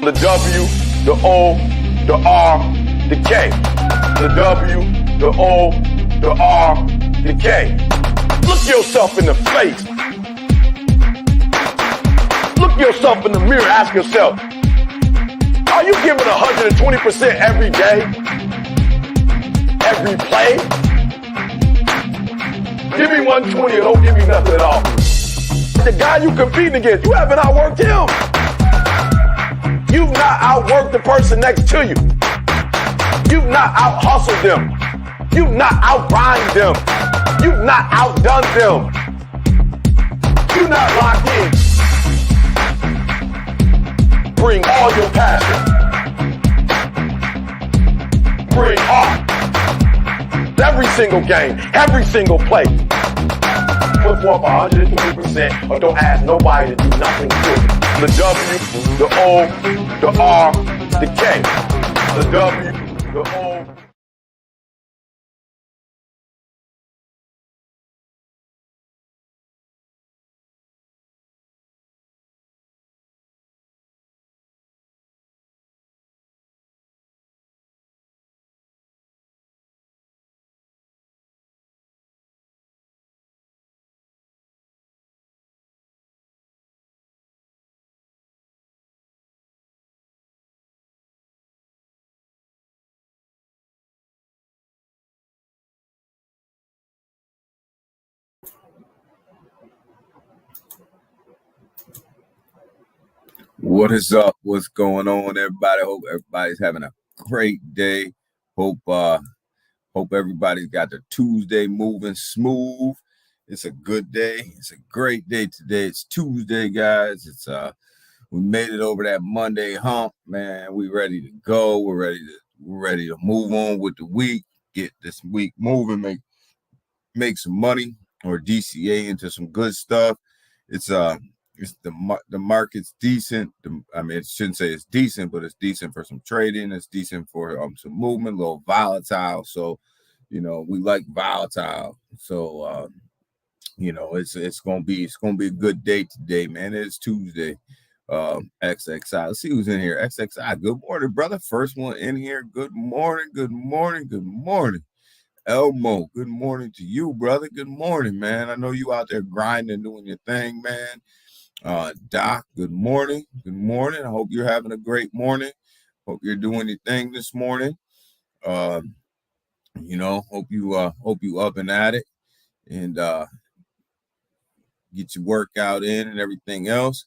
The W, the O, the R, the K. The W, the O, the R, the K. Look yourself in the face. Look yourself in the mirror. Ask yourself, are you giving 120% every day? Every play? Give me 120 or don't give me nothing at all. The guy you competing against, you haven't outworked him. You've not outworked the person next to you. You've not out-hustled them. You've not out-grind them. You've not outdone them. You're not locked in. Bring all your passion. Bring heart. Every single game, every single play. Put forth 120% or don't ask nobody to do nothing to it. The W, the O, the R, the K. The W, the O. What is up? What's going on, everybody? Hope everybody's having a great day. Hope everybody's got their Tuesday moving smooth. It's a good day. It's a great day today. It's Tuesday, guys. It's we made it over that Monday hump, man. We ready to go. We're ready to move on with the week. Get this week moving. Make some money or DCA into some good stuff. It's the market's decent. I mean, I shouldn't say it's decent, but it's decent for some trading. It's decent for some movement, a little volatile. So, we like volatile. So, it's gonna be a good day today, man. It's Tuesday. XXI. Let's see who's in here. XXI. Good morning, brother. First one in here. Good morning. Good morning. Good morning. Elmo. Good morning to you, brother. Good morning, man. I know you out there grinding, doing your thing, man. Doc, good morning. Good morning. I hope you're having a great morning. Hope you're doing your thing this morning. Hope you up and at it and get your workout in and everything else.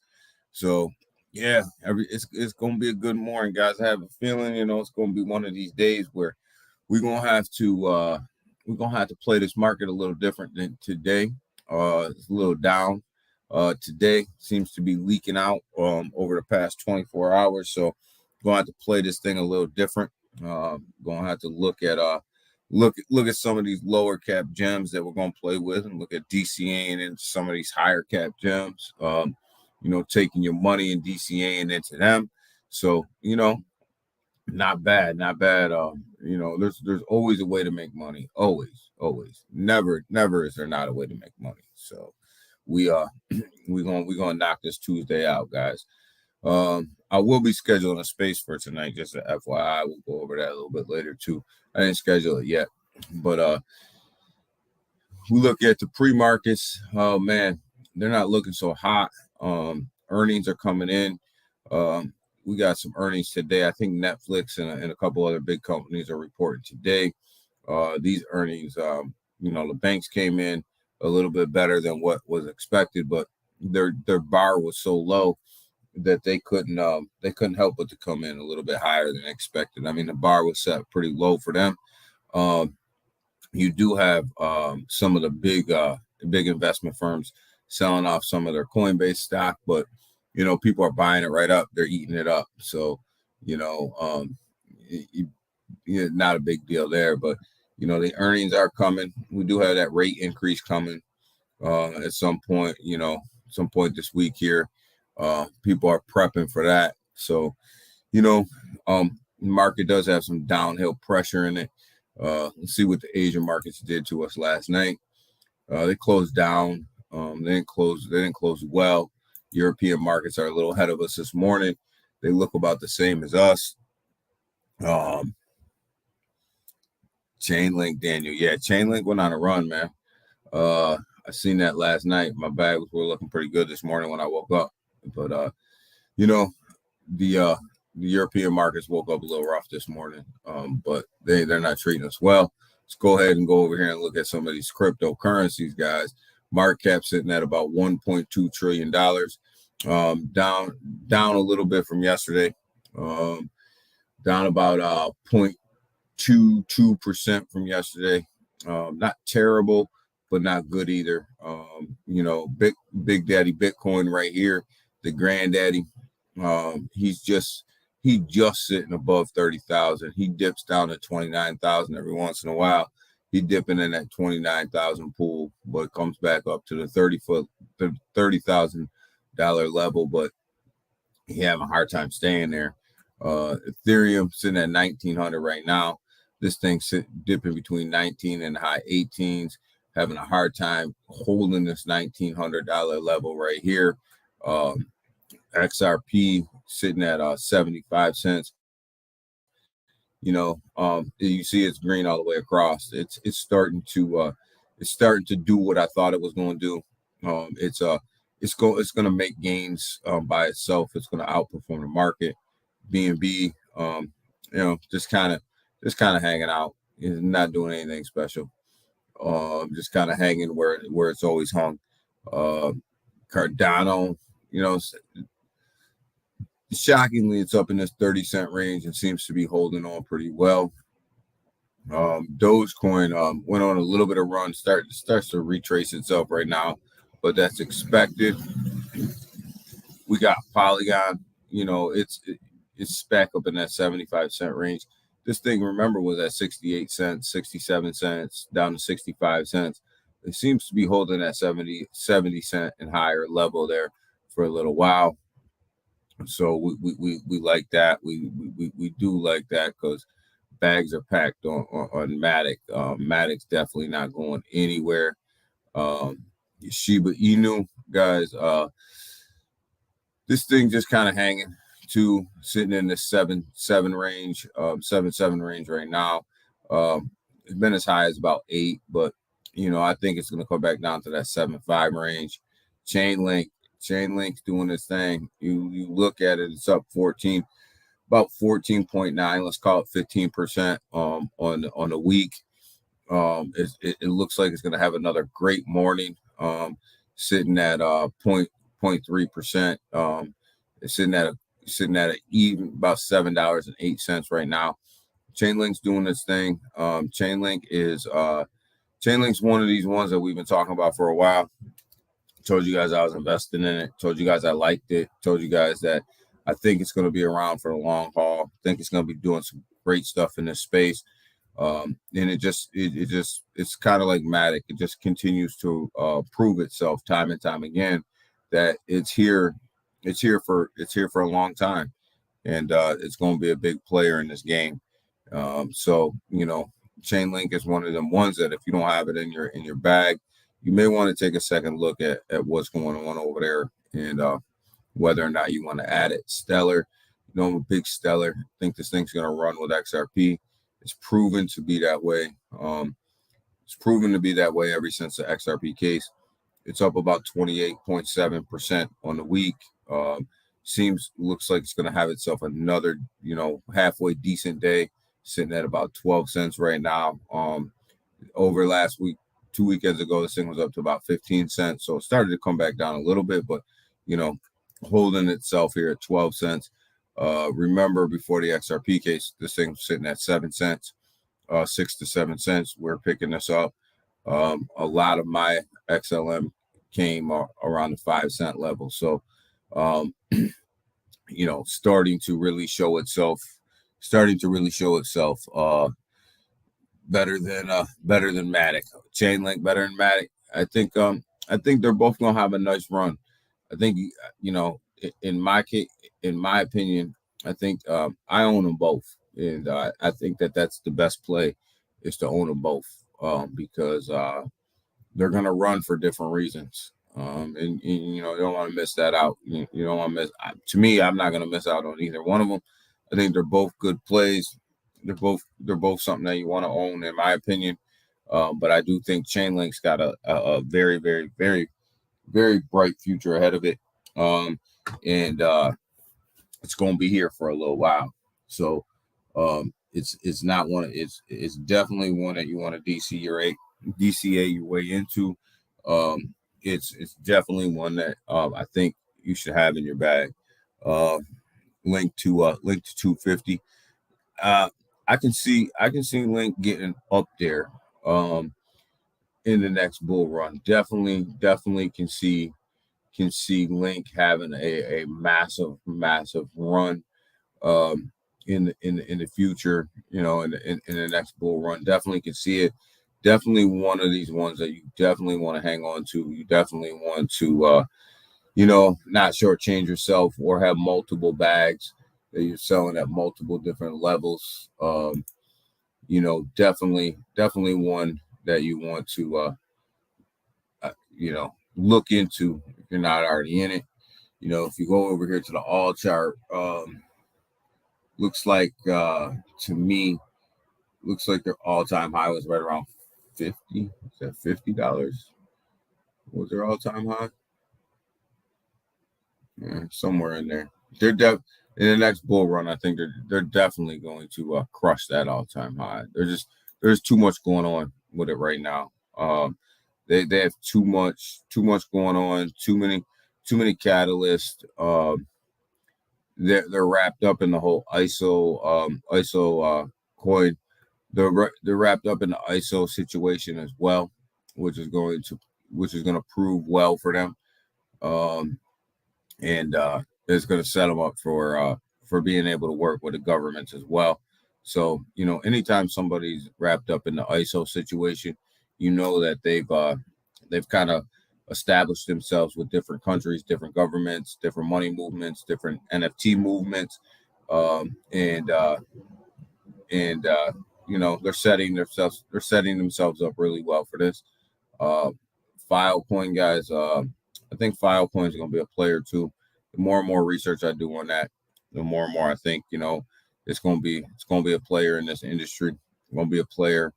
So yeah, it's gonna be a good morning, guys. I have a feeling, it's gonna be one of these days where we're gonna have to play this market a little different than today. It's a little down. Today seems to be leaking out over the past 24 hours. So gonna have to play this thing a little different. Gonna have to look at some of these lower cap gems that we're gonna play with and look at DCAing into some of these higher cap gems. Taking your money and DCAing into them. So, not bad. There's always a way to make money. Always. Never is there not a way to make money. So we're gonna knock this Tuesday out, guys. I will be scheduling a space for tonight, just an FYI. We'll go over that a little bit later too. I didn't schedule it yet, but we look at the pre-markets. Oh man, they're not looking so hot. Earnings are coming in. We got some earnings today. I think Netflix and a couple other big companies are reporting today. These earnings, the banks came in a little bit better than what was expected, but their bar was so low that they couldn't help but to come in a little bit higher than expected. I mean, the bar was set pretty low for them. You do have some of the big investment firms selling off some of their Coinbase stock, but people are buying it right up. They're eating it up. So, not a big deal there, but the earnings are coming. We do have that rate increase coming at some point, this week here. People are prepping for that. So, the market does have some downhill pressure in it. Let's see what the Asian markets did to us last night. They closed down. They didn't close well. European markets are a little ahead of us this morning. They look about the same as us. Chainlink, Daniel. Yeah, Chainlink went on a run, man. I seen that last night. My bags were looking pretty good this morning when I woke up. But you know, the European markets woke up a little rough this morning. But they're not treating us well. Let's go ahead and go over here and look at some of these cryptocurrencies, guys. Market cap sitting at about $1.2 trillion. Down a little bit from yesterday. Down about 0.22% from yesterday. Not terrible, but not good either. Big Daddy Bitcoin right here, the granddaddy. He's just sitting above 30,000. He dips down to 29,000 every once in a while. He dipping in that 29,000 pool, but comes back up to the $30,000 level. But he having a hard time staying there. Ethereum sitting at 1,900 right now. This thing dipping between 19 and high 18s, having a hard time holding this $1,900 level right here. XRP sitting at 75 cents. You see it's green all the way across. It's starting to do what I thought it was going to do. It's going to make gains by itself. It's going to outperform the market. BNB, just kind of hanging out. It's not doing anything special. Just kind of hanging where it's always hung. Cardano, shockingly, it's up in this 30-cent range and seems to be holding on pretty well. Dogecoin went on a little bit of run, starts to retrace itself right now, but that's expected. We got Polygon, it's back up in that 75-cent range. This thing, remember, was at 68 cents, 67 cents, down to 65 cents. It seems to be holding at 70 cent and higher level there for a little while. So we like that. We do like that because bags are packed on Matic. Matic's definitely not going anywhere. Shiba Inu, guys, this thing just kind of hanging too, sitting in the 7.7 range, 7.7 range right now. It's been as high as about 8, but I think it's going to come back down to that 7.5 range. Chainlink's doing this thing. You look at it, it's up about 14.9. Let's call it 15% on the week. It looks like it's going to have another great morning. Sitting at 0.3%. It's sitting at even about $7.08 right now. Chainlink's doing this thing. Chainlink's one of these ones that we've been talking about for a while. Told you guys I was investing in it. Told you guys I liked it. Told you guys that I think it's going to be around for the long haul. I think it's going to be doing some great stuff in this space. And it's kind of like Matic. It just continues to prove itself time and time again that it's here. It's here for a long time, and it's going to be a big player in this game. So Chainlink is one of them ones that if you don't have it in your bag, you may want to take a second look at what's going on over there and whether or not you want to add it. Stellar, I'm a big Stellar. I think this thing's going to run with XRP. It's proven to be that way. It's proven to be that way ever since the XRP case. It's up about 28.7% on the week. Looks like it's going to have itself another, halfway decent day, sitting at about 12 cents right now. Over last week, 2 weekends ago, this thing was up to about 15 cents. So it started to come back down a little bit, but, holding itself here at 12 cents. Remember, before the XRP case, this thing was sitting at 7 cents, 6 to 7 cents. We're picking this up. A lot of my XLM came around the 5 cent level. So, starting to really show itself better than Matic. Chainlink better than Matic. I think they're both gonna have a nice run. I think in my opinion, I think I own them both, and I think that's the best play is to own them both because they're gonna run for different reasons. And you know, you don't want to miss that out. You don't want to miss. To me, I'm not going to miss out on either one of them. I think they're both good plays. They're both something that you want to own, in my opinion. But I do think Chainlink's got a very, very, very, very bright future ahead of it. And it's going to be here for a little while. So it's not one. It's definitely one that you want to DCA your way into. It's definitely one that I think you should have in your bag. Link to 250. I can see Link getting up there in the next bull run. Definitely can see Link having a massive run in the future. You know, in the next bull run. Definitely can see it. Definitely one of these ones that you definitely want to hang on to. You definitely want to not shortchange yourself or have multiple bags that you're selling at multiple different levels. Definitely one that you want to look into if you're not already in it. If you go over here to the all chart, looks like to me, looks like their all-time high was right around 50. Is that $50? Was their all-time high? Yeah, somewhere in there. They're in the next bull run. I think they're definitely going to crush that all-time high. There's too much going on with it right now. They have too much going on. Too many catalysts. They're wrapped up in the whole ISO coin. They're wrapped up in the ISO situation as well, which is going to prove well for them. And it's going to set them up for being able to work with the governments as well. So, anytime somebody's wrapped up in the ISO situation, that they've kind of established themselves with different countries, different governments, different money movements, different NFT movements, and they're setting themselves up really well for this. Filecoin guys, I think Filecoin is going to be a player too. The more and more research I do on that, the more and more I think it's going to be a player in this industry. It's going to be a player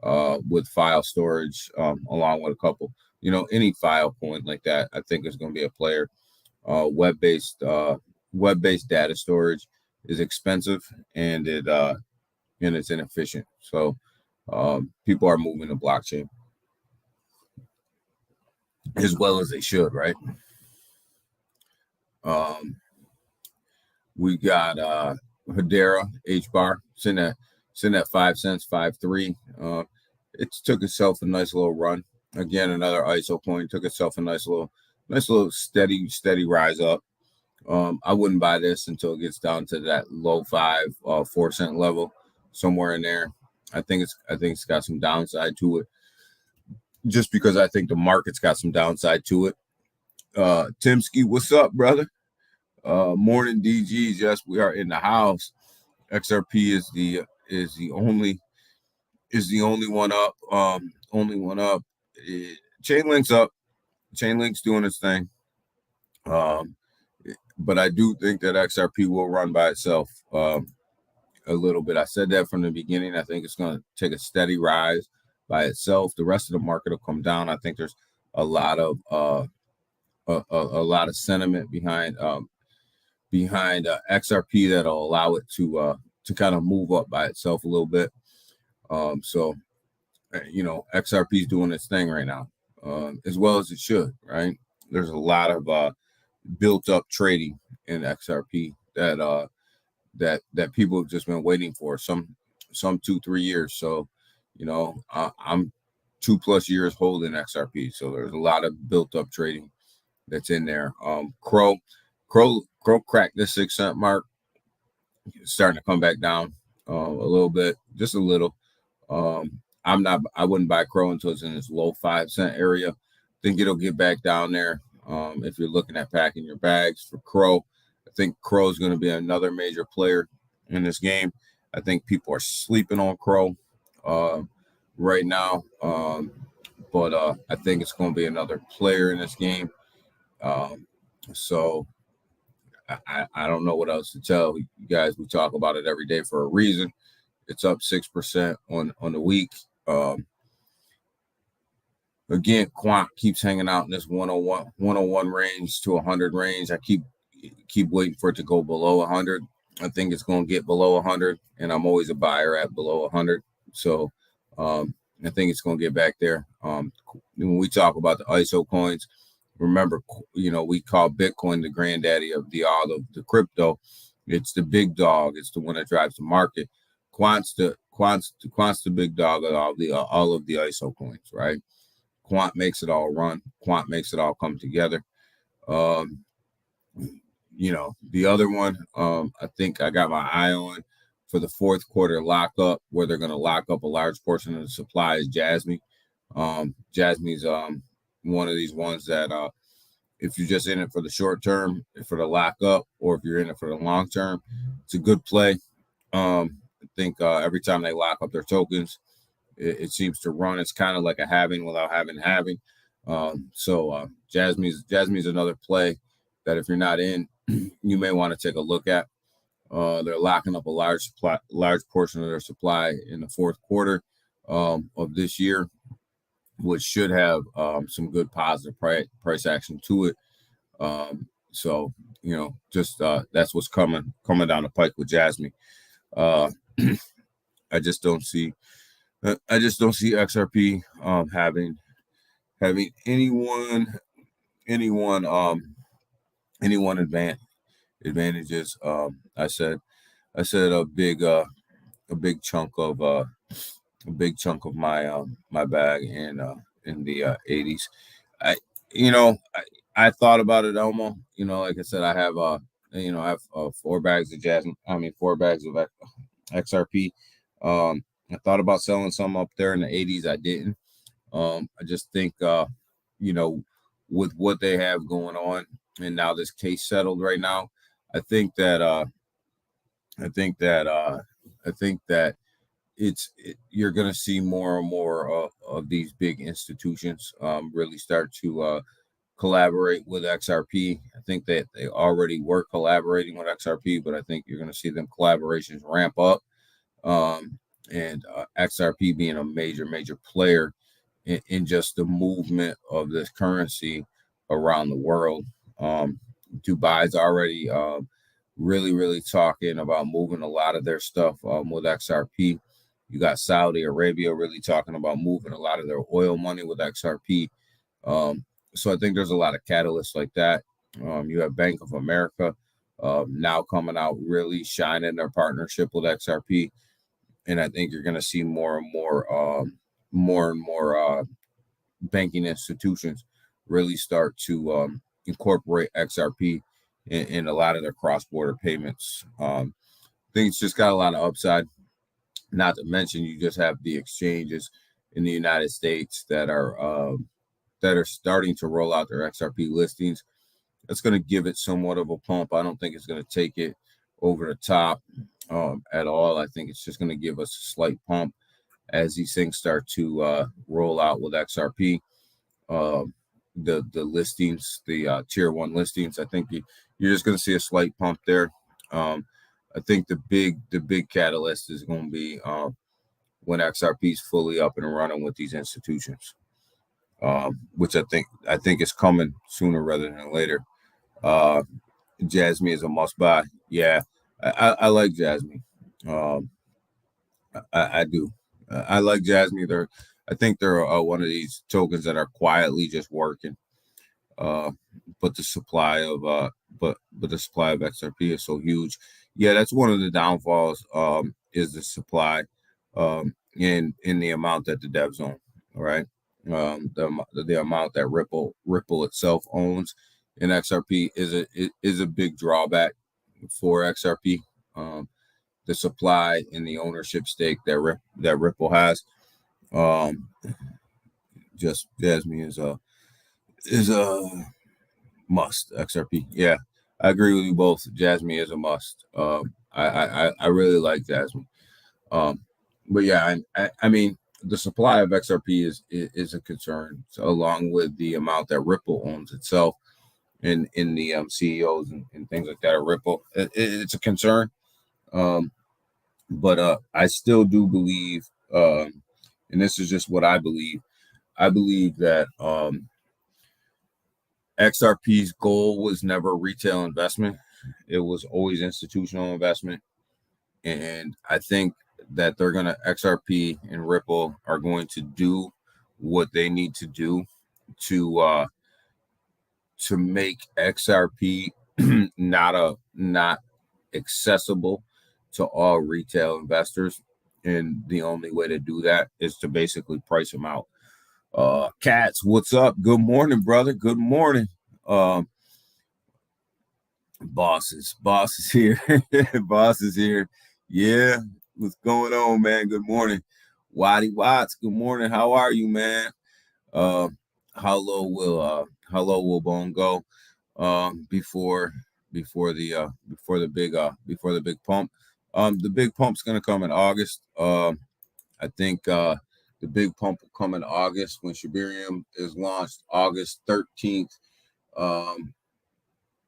with file storage, along with a couple. Any Filecoin like that, I think is going to be a player. Web-based data storage is expensive and it's inefficient. So people are moving to blockchain as well as they should, right? We got Hedera HBAR sitting at 5 cents, 5.3. It took itself a nice little run. Again, another ISO coin took itself a nice little steady rise up. I wouldn't buy this until it gets down to that low 4 cent level, somewhere in there. I think it's got some downside to it, just because I think the market's got some downside to it. Timsky, what's up, brother? Morning DGs. Yes, we are in the house. XRP is the only one up. Only one up. Chainlink's up. Chainlink's doing its thing. But I do think that XRP will run by itself a little bit. I said that from the beginning. I think it's going to take a steady rise by itself. The rest of the market will come down. I think there's a lot of sentiment behind XRP that'll allow it to kind of move up by itself a little bit. So XRP is doing its thing right now, as well as it should. Right? There's a lot of built up trading in XRP that people have just been waiting for some 2-3 years. So I'm 2+ years holding XRP, so there's a lot of built up trading that's in there. Crow cracked the 6 cent mark, starting to come back down a little bit, just a little. I wouldn't buy Crow until it's in this low 5 cent area. Think it'll get back down there. If you're looking at packing your bags for Crow, I think Crow is going to be another major player in this game. I think people are sleeping on Crow right now. but I think it's going to be another player in this game. So I don't know what else to tell you guys. We talk about it every day for a reason. It's up 6% on the week. Again, Quant keeps hanging out in this 101 range to 100 range. I keep waiting for it to go below 100. I think it's going to get below 100, and I'm always a buyer at below 100. So I think it's going to get back there. When we talk about the ISO coins, remember, we call Bitcoin the granddaddy of all of the crypto. It's the big dog. It's the one that drives the market. Quant's the big dog of all of the ISO coins, right? Quant makes it all run. Quant makes it all come together. The other one, I think I got my eye on for the fourth quarter lockup, where they're going to lock up a large portion of the supply, is Jasmy. Jasmy's one of these ones that if you're just in it for the short term, for the lockup, or if you're in it for the long term, it's a good play. I think every time they lock up their tokens, it seems to run. It's kind of like a halving without having. So Jasmy's another play that if you're not in, you may want to take a look at. They're locking up a large portion of their supply in the fourth quarter of this year, which should have some good positive price action to it. So that's what's coming down the pike with Jasmy. I just don't see XRP having anyone advantages. I said a big chunk of my bag in the 80s. I thought about it, Elmo. Like I said, I have 4 bags of four bags of XRP. I thought about selling some up there in the 80s. I didn't. I just think, with what they have going on, and now this case settled right now, I think that you're going to see more and more of these big institutions really start to collaborate with XRP. I think that they already were collaborating with XRP, but I think you're going to see them collaborations ramp up. And XRP being a major player in just the movement of this currency around the world. Dubai's already really talking about moving a lot of their stuff with XRP. You got Saudi Arabia really talking about moving a lot of their oil money with XRP. So I think there's a lot of catalysts like that. You have Bank of America now coming out really shining their partnership with XRP. And I think you're going to see more and more banking institutions really start to incorporate XRP in a lot of their cross-border payments. I think it's just got a lot of upside. Not to mention, you just have the exchanges in the United States that are starting to roll out their XRP listings. That's going to give it somewhat of a pump. I don't think it's going to take it over the top at all. I think it's just going to give us a slight pump as these things start to roll out with XRP. The listings, the tier 1 listings, I think you're just going to see a slight pump there. I think the big catalyst is going to be when XRP is fully up and running with these institutions, which I think is coming sooner rather than later. Jasmy is a must buy. Yeah, I like Jasmy. I do. I like Jasmy. I think they're one of these tokens that are quietly just working. But the supply of XRP is so huge. Yeah, that's one of the downfalls. Is the supply in the amount that the devs own. All right, the amount that Ripple itself owns in XRP is a big drawback for XRP. The supply and the ownership stake that Ripple has. Just Jasmy is a must. XRP. Yeah, I agree with you both. Jasmy is a must. I really like Jasmy. But yeah, I mean, the supply of XRP is a concern, so along with the amount that Ripple owns itself in the CEOs and things like that at Ripple. It's a concern. But I still do believe, and this is just what I believe. I believe that XRP's goal was never retail investment. It was always institutional investment. And I think that XRP and Ripple are going to do what they need to do to make XRP not accessible to all retail investors. And the only way to do that is to basically price them out. Cats, what's up? Good morning, brother. Good morning. Boss is here. Boss is here. Yeah, what's going on, man? Good morning. Waddy Watts, good morning. How are you, man? How low will Bone go before the big pump? The big pump's gonna come in August. I think the big pump will come in August when Shibarium is launched, August 13th.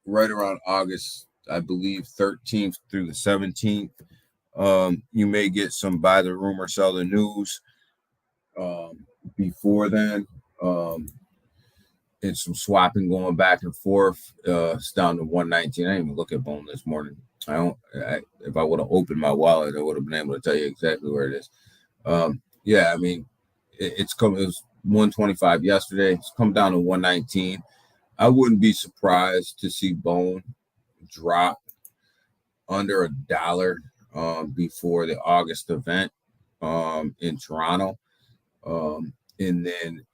Right around August, I believe 13th through the 17th. You may get some buy the rumor, sell the news before then. And some swapping going back and forth. It's down to 119. I didn't even look at Bone this morning. If I would have opened my wallet, I would have been able to tell you exactly where it is. Yeah, I mean, it was 125 yesterday. It's come down to 119. I wouldn't be surprised to see Bone drop under $1 before the August event in Toronto, and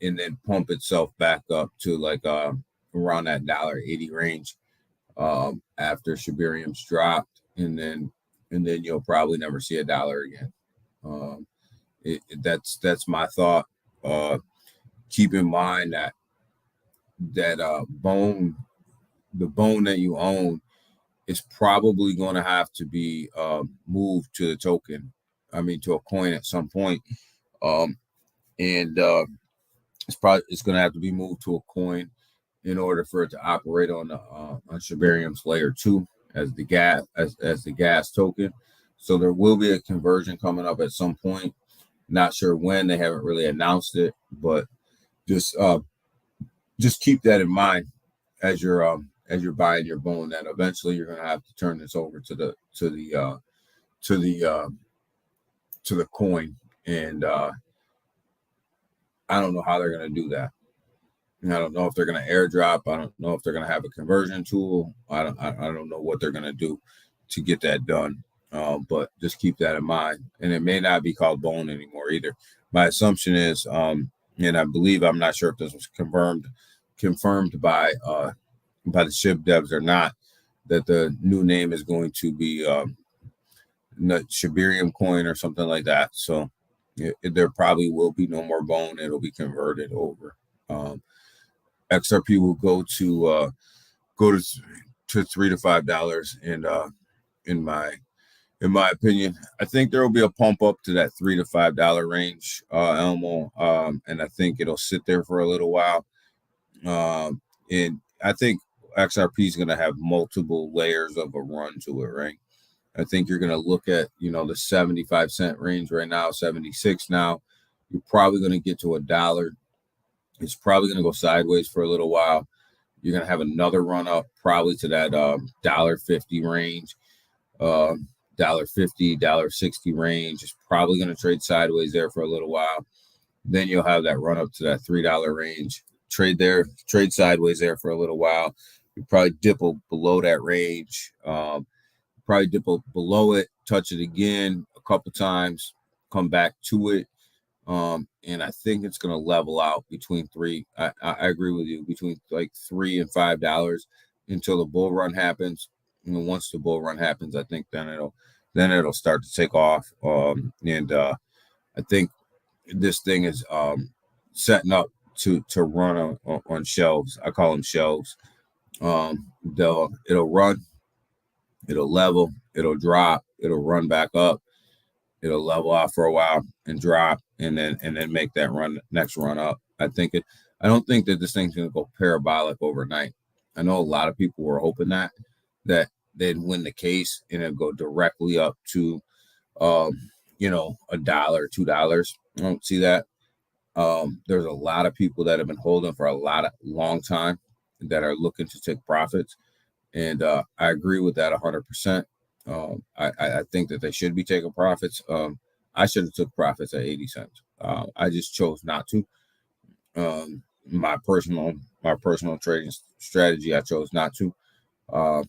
then pump itself back up to like around that $1.80 range after Shibarium's dropped, and then you'll probably never see $1 again. That's my thought. Keep in mind that bone that you own is probably going to have to be moved to the token. I mean, to a coin at some point. It's going to have to be moved to a coin in order for it to operate on Shibarium's layer 2 as the gas token. So there will be a conversion coming up at some point. Not sure when. They haven't really announced it, but just keep that in mind as you're buying your Bone, that eventually you're going to have to turn this over to the coin, and I don't know how they're going to do that. I don't know if they're going to airdrop. I don't know if they're going to have a conversion tool. I don't know what they're going to do to get that done. But just keep that in mind. And it may not be called Bone anymore either. My assumption is, and I believe, I'm not sure if this was confirmed by the SHIB devs or not, that the new name is going to be Shibarium coin or something like that. So there probably will be no more Bone. It'll be converted over. XRP will go to $3 to $5, and in my opinion, I think there will be a pump up to that $3 to $5 range, Elmo, and I think it'll sit there for a little while. And I think XRP is going to have multiple layers of a run to it, right? I think you're going to look at, the 75 cent range right now, 76 now. You're probably going to get to $1. It's probably going to go sideways for a little while. You're going to have another run up probably to that $1.50 range. $1.50, $1.60 range. It's probably going to trade sideways there for a little while. Then you'll have that run up to that $3 range. Trade sideways there for a little while. You probably dip below that range. Probably dip below it, touch it again a couple times, come back to it. And I think it's going to level out between I agree with you, between like $3 and $5 until the bull run happens. And once the bull run happens, I think then it'll start to take off. And I think this thing is setting up to run on shelves. I call them shelves. It'll run, it'll level, it'll drop, it'll run back up, it'll level out for a while and drop, and then make that next run up. I don't think that this thing's going to go parabolic overnight. I know a lot of people were hoping that they'd win the case and it'd go directly up to $1, $2. I don't see that. There's a lot of people that have been holding for a long time that are looking to take profits. And I agree with that 100%. I think that they should be taking profits. I should have took profits at 80 cents. I just chose not to. My personal trading strategy, I chose not to. But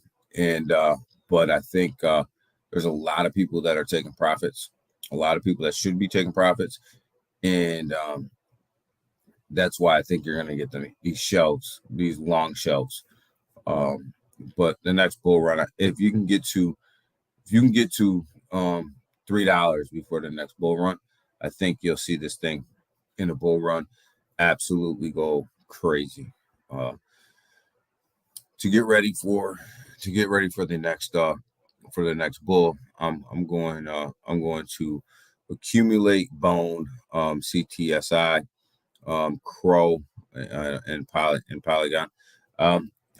I think there's a lot of people that are taking profits, a lot of people that should be taking profits. And that's why I think you're going to get these shelves, these long shelves. But the next bull run, if you can get to $3 before the next bull run, I think you'll see this thing in a bull run absolutely go crazy. To get ready for the next bull, I'm going to accumulate bone, CTSI, Crow, and Polygon.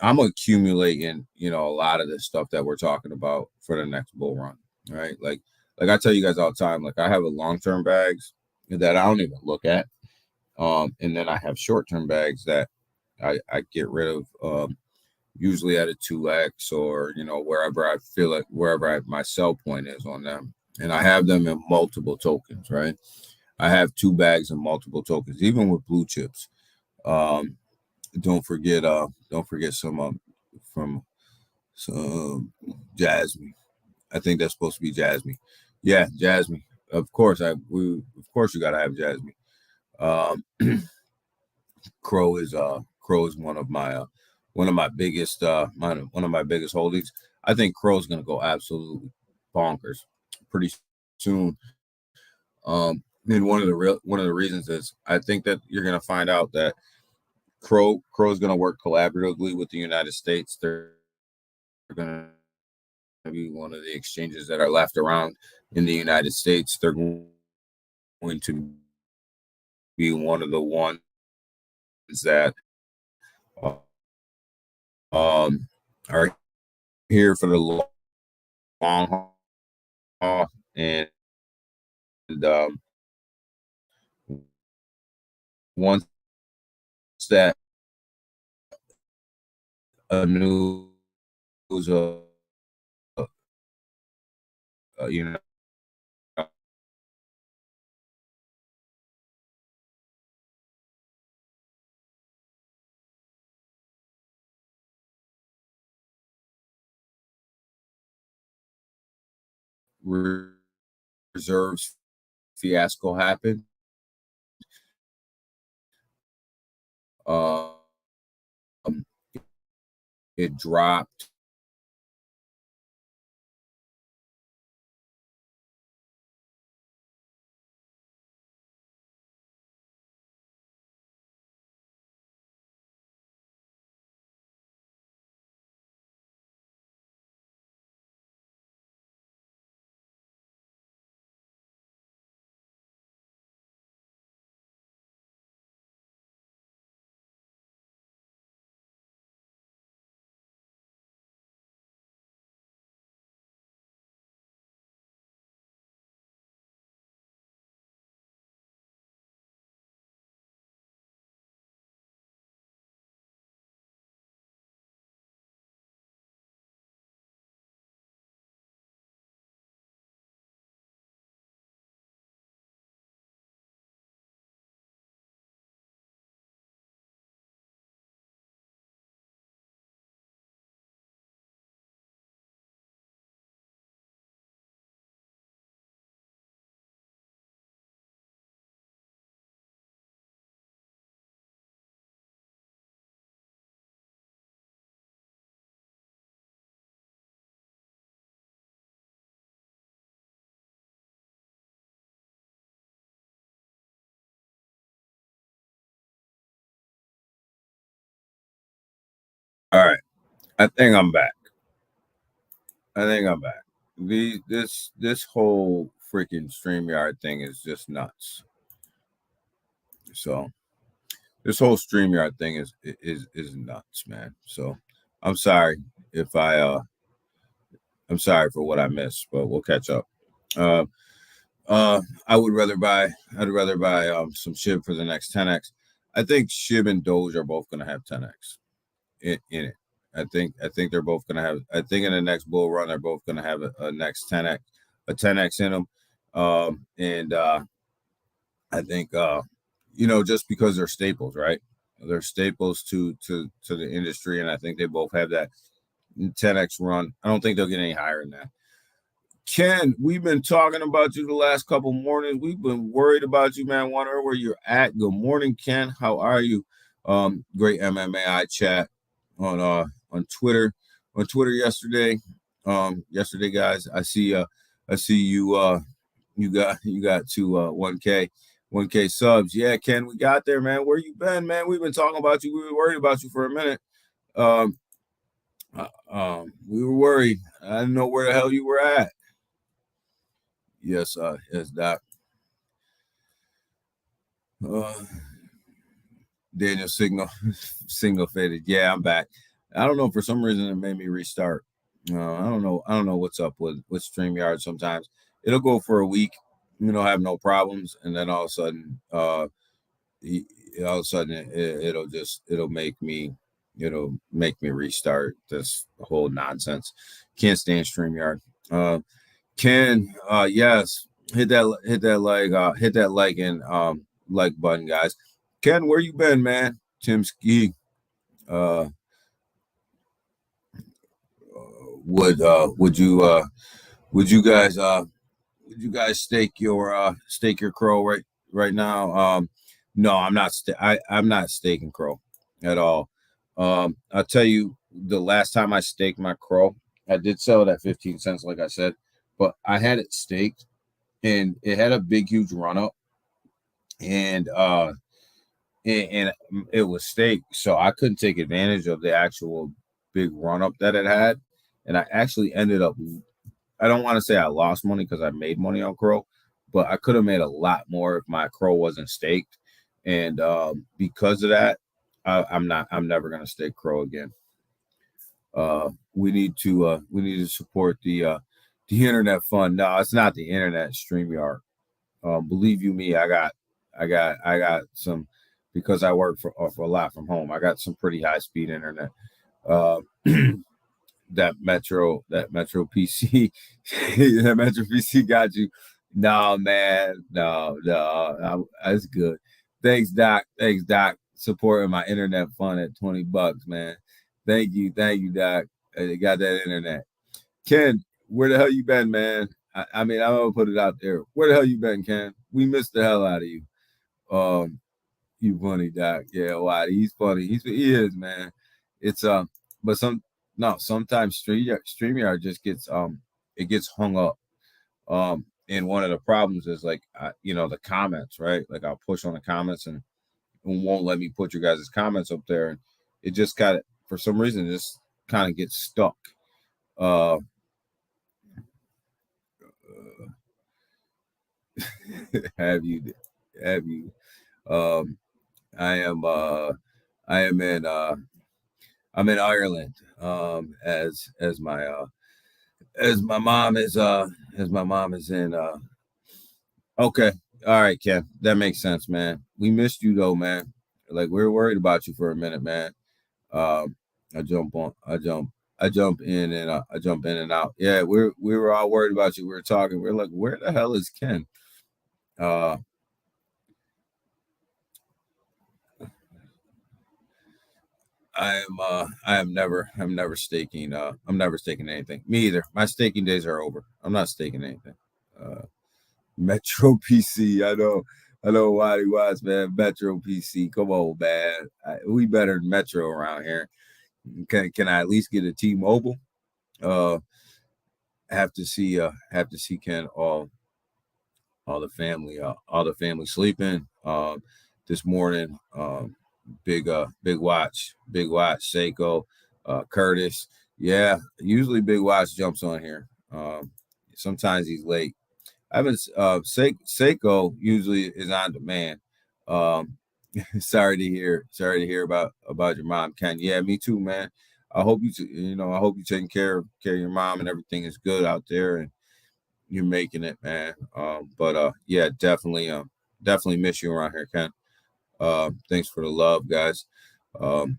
I'm accumulating, a lot of this stuff that we're talking about for the next bull run, right? Like I tell you guys all the time, like I have a long-term bags that I don't even look at. And then I have short-term bags that I get rid of, usually at a 2x or, wherever I feel like, my sell point is on them. And I have them in multiple tokens, right? I have 2 bags of multiple tokens, even with blue chips. Don't forget some from Jasmine. I think that's supposed to be Jasmine. Yeah, Jasmine. Of course, you gotta have Jasmine. Crow is one of my biggest holdings. I think Crow's gonna go absolutely bonkers pretty soon. And one of the reasons is I think that you're gonna find out that Crow is going to work collaboratively with the United States. They're going to be one of the exchanges that are left around in the United States. They're going to be one of the ones that are here for the long haul, and once that news reserves fiasco happened. It dropped All right. I think I'm back. This whole freaking StreamYard thing is just nuts. So this whole StreamYard thing is nuts, man. So I'm sorry if I'm sorry for what I missed, but we'll catch up. Uh, I'd rather buy some SHIB for the next 10x. I think SHIB and Doge are both going to have 10x in it. I think they're both going to have. I think in the next bull run, they're both going to have a next 10x in them. And I think just because they're staples, right? They're staples to the industry, and I think they both have that 10x run. I don't think they'll get any higher than that. Ken, we've been talking about you the last couple mornings. We've been worried about you, man. Wondering where you're at. Good morning, Ken. How are you? Great MMAI chat on Twitter. On Twitter yesterday. Yesterday, guys. I see you. You got to 1K subs. Yeah, Ken, we got there, man. Where you been, man? We've been talking about you. We were worried about you for a minute. We were worried. I didn't know where the hell you were at. Yes, Doc. Daniel signal faded. Yeah, I'm back. I don't know. For some reason, it made me restart. I don't know what's up with StreamYard. Sometimes it'll go for a week, have no problems, and then all of a sudden, it'll make me restart this whole nonsense. Can't stand StreamYard. Ken, yes, hit that like and like button, guys. Ken, where you been, man? Tim Ski. Would you guys stake your crow right now? No, I'm not. I'm not staking crow at all. I'll tell you, the last time I staked my crow, I did sell it at 15 cents, like I said, but I had it staked, and it had a big, huge run up, and it was staked, so I couldn't take advantage of the actual big run up that it had, and I actually ended up. I don't want to say I lost money because I made money on crow, but I could have made a lot more if my crow wasn't staked, and because of that, I'm never gonna stake crow again. We need to support the internet fund. No, it's not the internet. StreamYard. Believe you me, I got some, because I work for a lot from home. I got some pretty high speed internet. That Metro PC, that Metro PC got you. No, man, no, that's good. Thanks, Doc. Supporting my internet fund at $20, man. Thank you, Doc. I got that internet. Ken, where the hell you been, man? I mean, I'm gonna put it out there. Where the hell you been, Ken? We missed the hell out of you. You funny, Doc. Yeah, why? He's funny. He is, man. It's but sometimes StreamYard just gets it gets hung up. And one of the problems is like the comments, right? Like I'll push on the comments and it won't let me put your guys' comments up there, and it just for some reason just kind of gets stuck. Have you I'm in Ireland as my mom is in okay. All right, Ken, that makes sense, man. We missed you though, man. Like we were worried about you for a minute, man. I jump in and out. Yeah, we were all worried about you. We were talking. We are like, where the hell is Ken? I'm never staking. I'm never staking anything. Me either. My staking days are over. I'm not staking anything. Metro PC. I know why he was, man. Metro PC. Come on, man. We better than Metro around here. Can I at least get a T-Mobile? Have to see Ken all the family sleeping this morning. Big watch, Seiko, Curtis. Yeah, usually Big Watch jumps on here. Sometimes he's late. I haven't Seiko usually is on demand. Sorry to hear about your mom, Ken. Yeah, me too, man. I hope I hope you're taking care of your mom and everything is good out there and you're making it, man. But yeah, definitely miss you around here, Ken. Thanks for the love, guys. Um,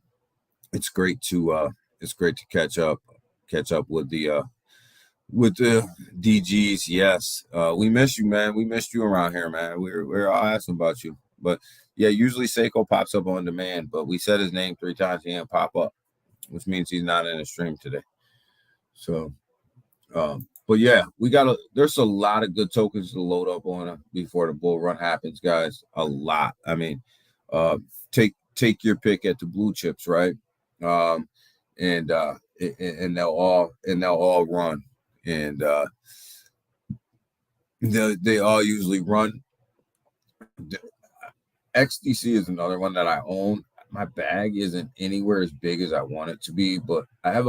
it's great to catch up with the DGs. Yes, we miss you, man. We missed you around here, man. We're all asking about you, but yeah, usually Seiko pops up on demand, but we said his name 3 times, he didn't pop up, which means he's not in the stream today. So, but yeah, there's a lot of good tokens to load up on before the bull run happens, guys. A lot. I mean, take your pick at the blue chips, right? And they'll all run, and they all usually run. XDC is another one that I own. My bag isn't anywhere as big as I want it to be, but I've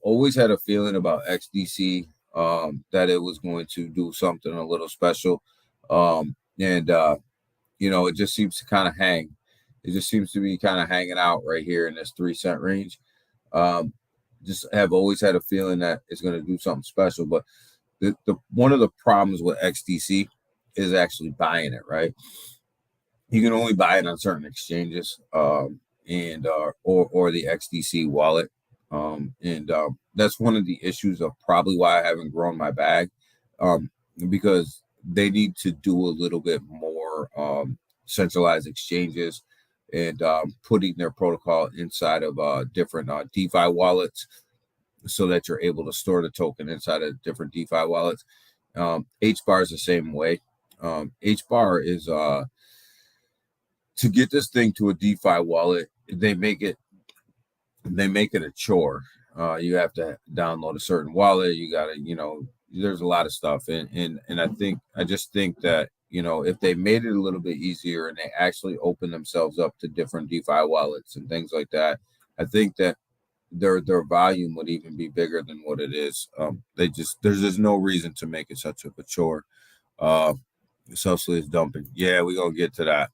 always had a feeling about XDC, that it was going to do something a little special. And it just seems to kind of hang. It just seems to be kind of hanging out right here in this 3 cent range. Just have always had a feeling that it's going to do something special. But the one of the problems with XDC is actually buying it, right? You can only buy it on certain exchanges, and or the XDC wallet. That's one of the issues of probably why I haven't grown my bag, because they need to do a little bit more centralized exchanges and putting their protocol inside of different DeFi wallets so that you're able to store the token inside of different DeFi wallets. HBAR is the same way. HBAR is to get this thing to a DeFi wallet, they make it a chore. You have to download a certain wallet. You gotta, there's a lot of stuff. And I just think that, if they made it a little bit easier and they actually open themselves up to different DeFi wallets and things like that, I think that their volume would even be bigger than what it is. There's just no reason to make it such a chore. Celsius dumping. Yeah, we're gonna get to that.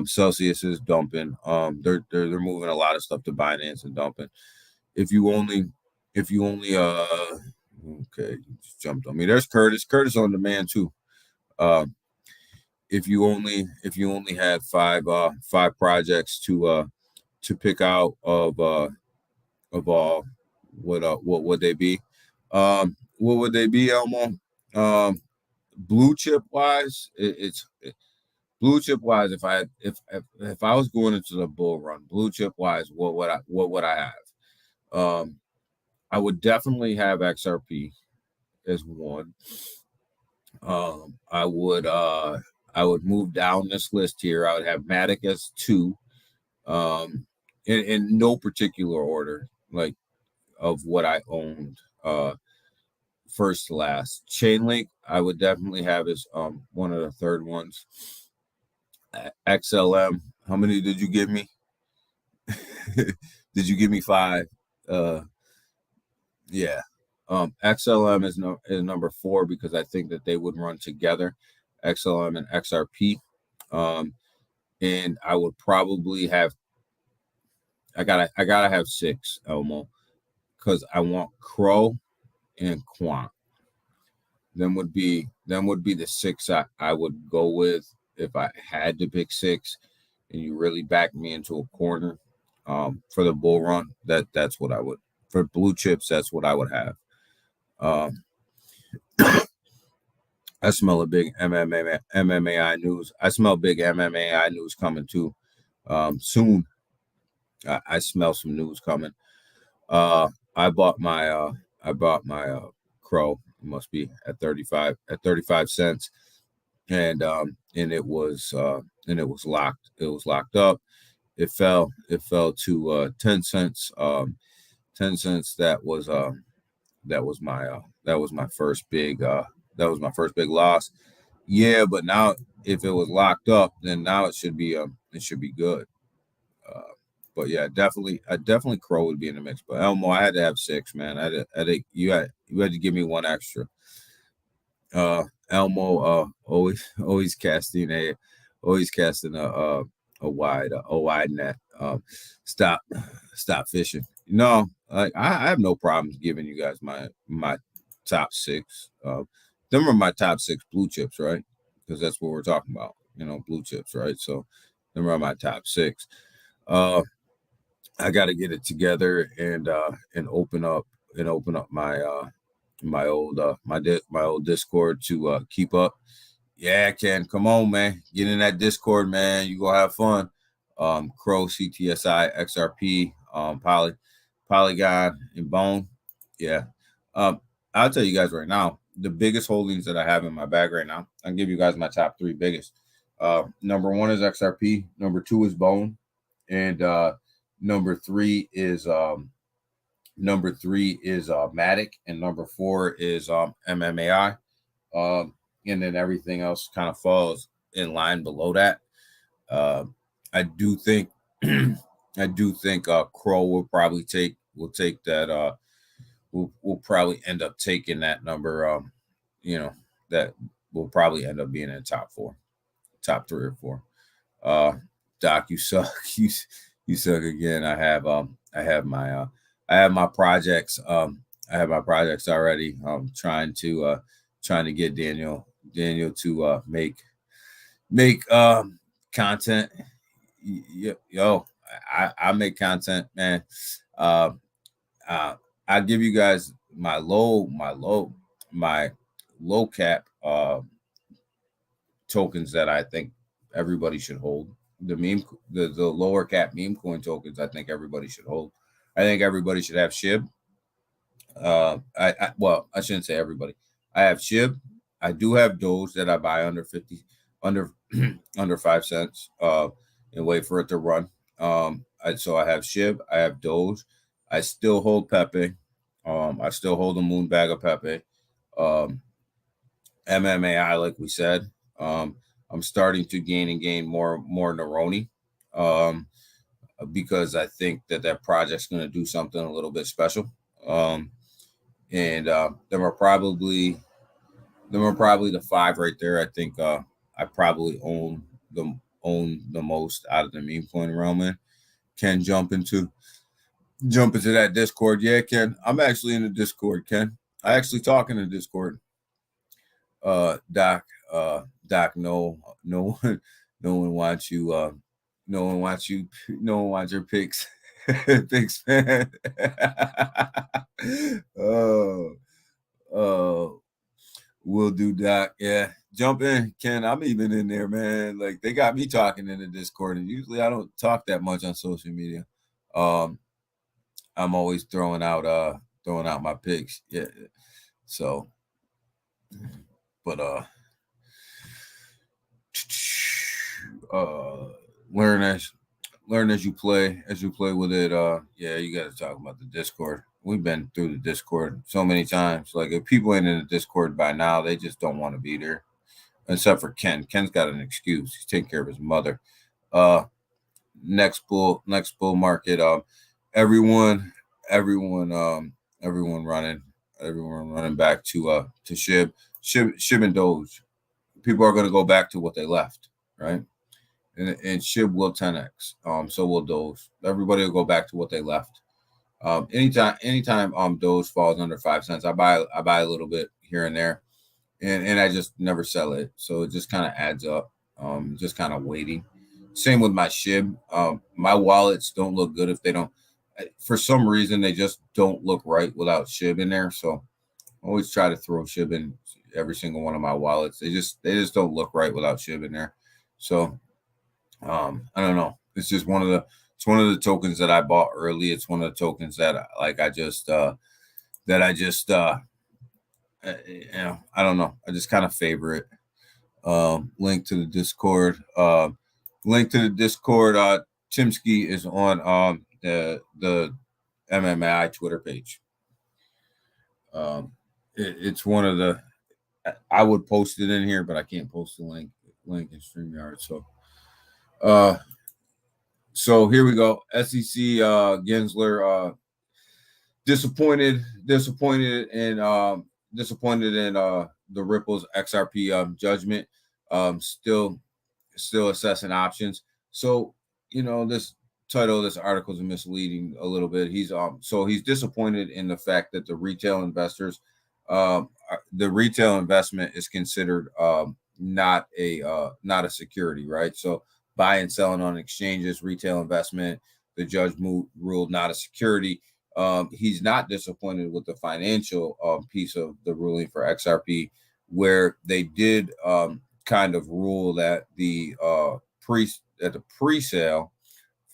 Celsius is dumping. They're moving a lot of stuff to Binance and dumping. If you only okay, you just jumped on me. There's Curtis. Curtis on demand too. If you only had five projects to pick out of all, what would they be? What would they be, Elmo? Blue chip wise, blue chip wise, if I was going into the bull run, blue chip wise, what would I have? I would definitely have XRP as one. I would move down this list here. I would have Matic as 2, in no particular order, like of what I owned, first to last. Chainlink, I would definitely have as one of the third ones. XLM, how many did you give me? Did you give me 5? Yeah. XLM is number 4 because I think that they would run together, XLM and XRP. And I would probably have. I gotta have 6, Elmo, because I want Crow and Quant. Then would be the 6 I would go with if I had to pick 6, and you really back me into a corner, for the bull run. That's what I would. For blue chips, that's what I would have. I smell a big MMAI news. I smell big MMAI news coming too. Soon. I smell some news coming. I bought my Crow. It must be at 35 cents, and it was locked. It was locked up. It fell to 10 cents. 10 cents. That was my first big loss. Yeah, but now if it was locked up, then now it should be good. But yeah, I definitely Crow would be in the mix. But Elmo, I had to have 6, man. You had to give me 1 extra. Elmo, always casting a wide net. Stop fishing. No, like I have no problems giving you guys my top six. Them are my top six blue chips, right? Because that's what we're talking about. Blue chips, right? So them are my top six. I got to get it together and open up my old Discord to keep up. Yeah, Ken, come on, man. Get in that Discord, man. You gonna have fun. Crow, CTSI, XRP, Polygon, and Bone. Yeah. I'll tell you guys right now, the biggest holdings that I have in my bag right now, I'll give you guys my top three biggest. Number one is XRP, number two is Bone, and number three is Matic, and number four is MMAI. And then everything else kind of falls in line below that. I do think Crow will take that. We'll probably end up taking that number. That will probably end up being in the top three or four. Doc, you suck. You suck again. I have my projects. I have my projects already. Trying to get Daniel to make content. Yo, I make content, man. I give you guys my low cap tokens that I think everybody should hold. The lower cap meme coin tokens I think everybody should hold. I think everybody should have SHIB. I shouldn't say everybody. I have SHIB. I do have Doge that I buy under 5 cents and wait for it to run. So I have SHIB, I have Doge. I still hold Pepe. I still hold a moon bag of Pepe. MMAI, like we said. I'm starting to gain more Neroni because I think that project's going to do something a little bit special. And them are probably the five right there. I think I probably own the most out of the meme coin realm. Man, Ken, jump into that Discord. Yeah, Ken, I'm actually in the Discord. Ken, I actually talk in the Discord. Doc, no one wants you. No one wants your picks. Picks, man. Will do, Doc. Yeah, jump in, Ken. I'm even in there, man. Like they got me talking in the Discord, and usually I don't talk that much on social media. I'm always throwing out my picks. Yeah. So, but learn as you play with it. Yeah, you got to talk about the Discord. We've been through the Discord so many times. Like if people ain't in the Discord by now, they just don't want to be there. Except for Ken. Ken's got an excuse. He's taking care of his mother. Next bull market. Everyone running back to SHIB and Doge. People are going to go back to what they left, right? And SHIB will 10x. So will Doge. Everybody will go back to what they left. Anytime Doge falls under 5 cents, I buy a little bit here and there, and I just never sell it. So it just kind of adds up. Just kind of waiting. Same with my SHIB. My wallets don't look good if they don't. For some reason, they just don't look right without SHIB in there. So I always try to throw SHIB in every single one of my wallets. They just don't look right without SHIB in there. So I don't know. It's just one of the tokens that I bought early. It's one of the tokens that I don't know. I just kind of favor it. Link to the Discord. Timsky is on the MMAI Twitter page. It's one of the. I would post it in here, but I can't post the link in StreamYard. So here we go. SEC Gensler disappointed in the Ripple's XRP judgment. Still assessing options. So, this title of this article is misleading a little bit. He's disappointed in the fact that the retail investment is considered not a security, right? So buying and selling on exchanges, retail investment, the judge ruled not a security. He's not disappointed with the financial piece of the ruling for XRP, where they did kind of rule that the pre-sale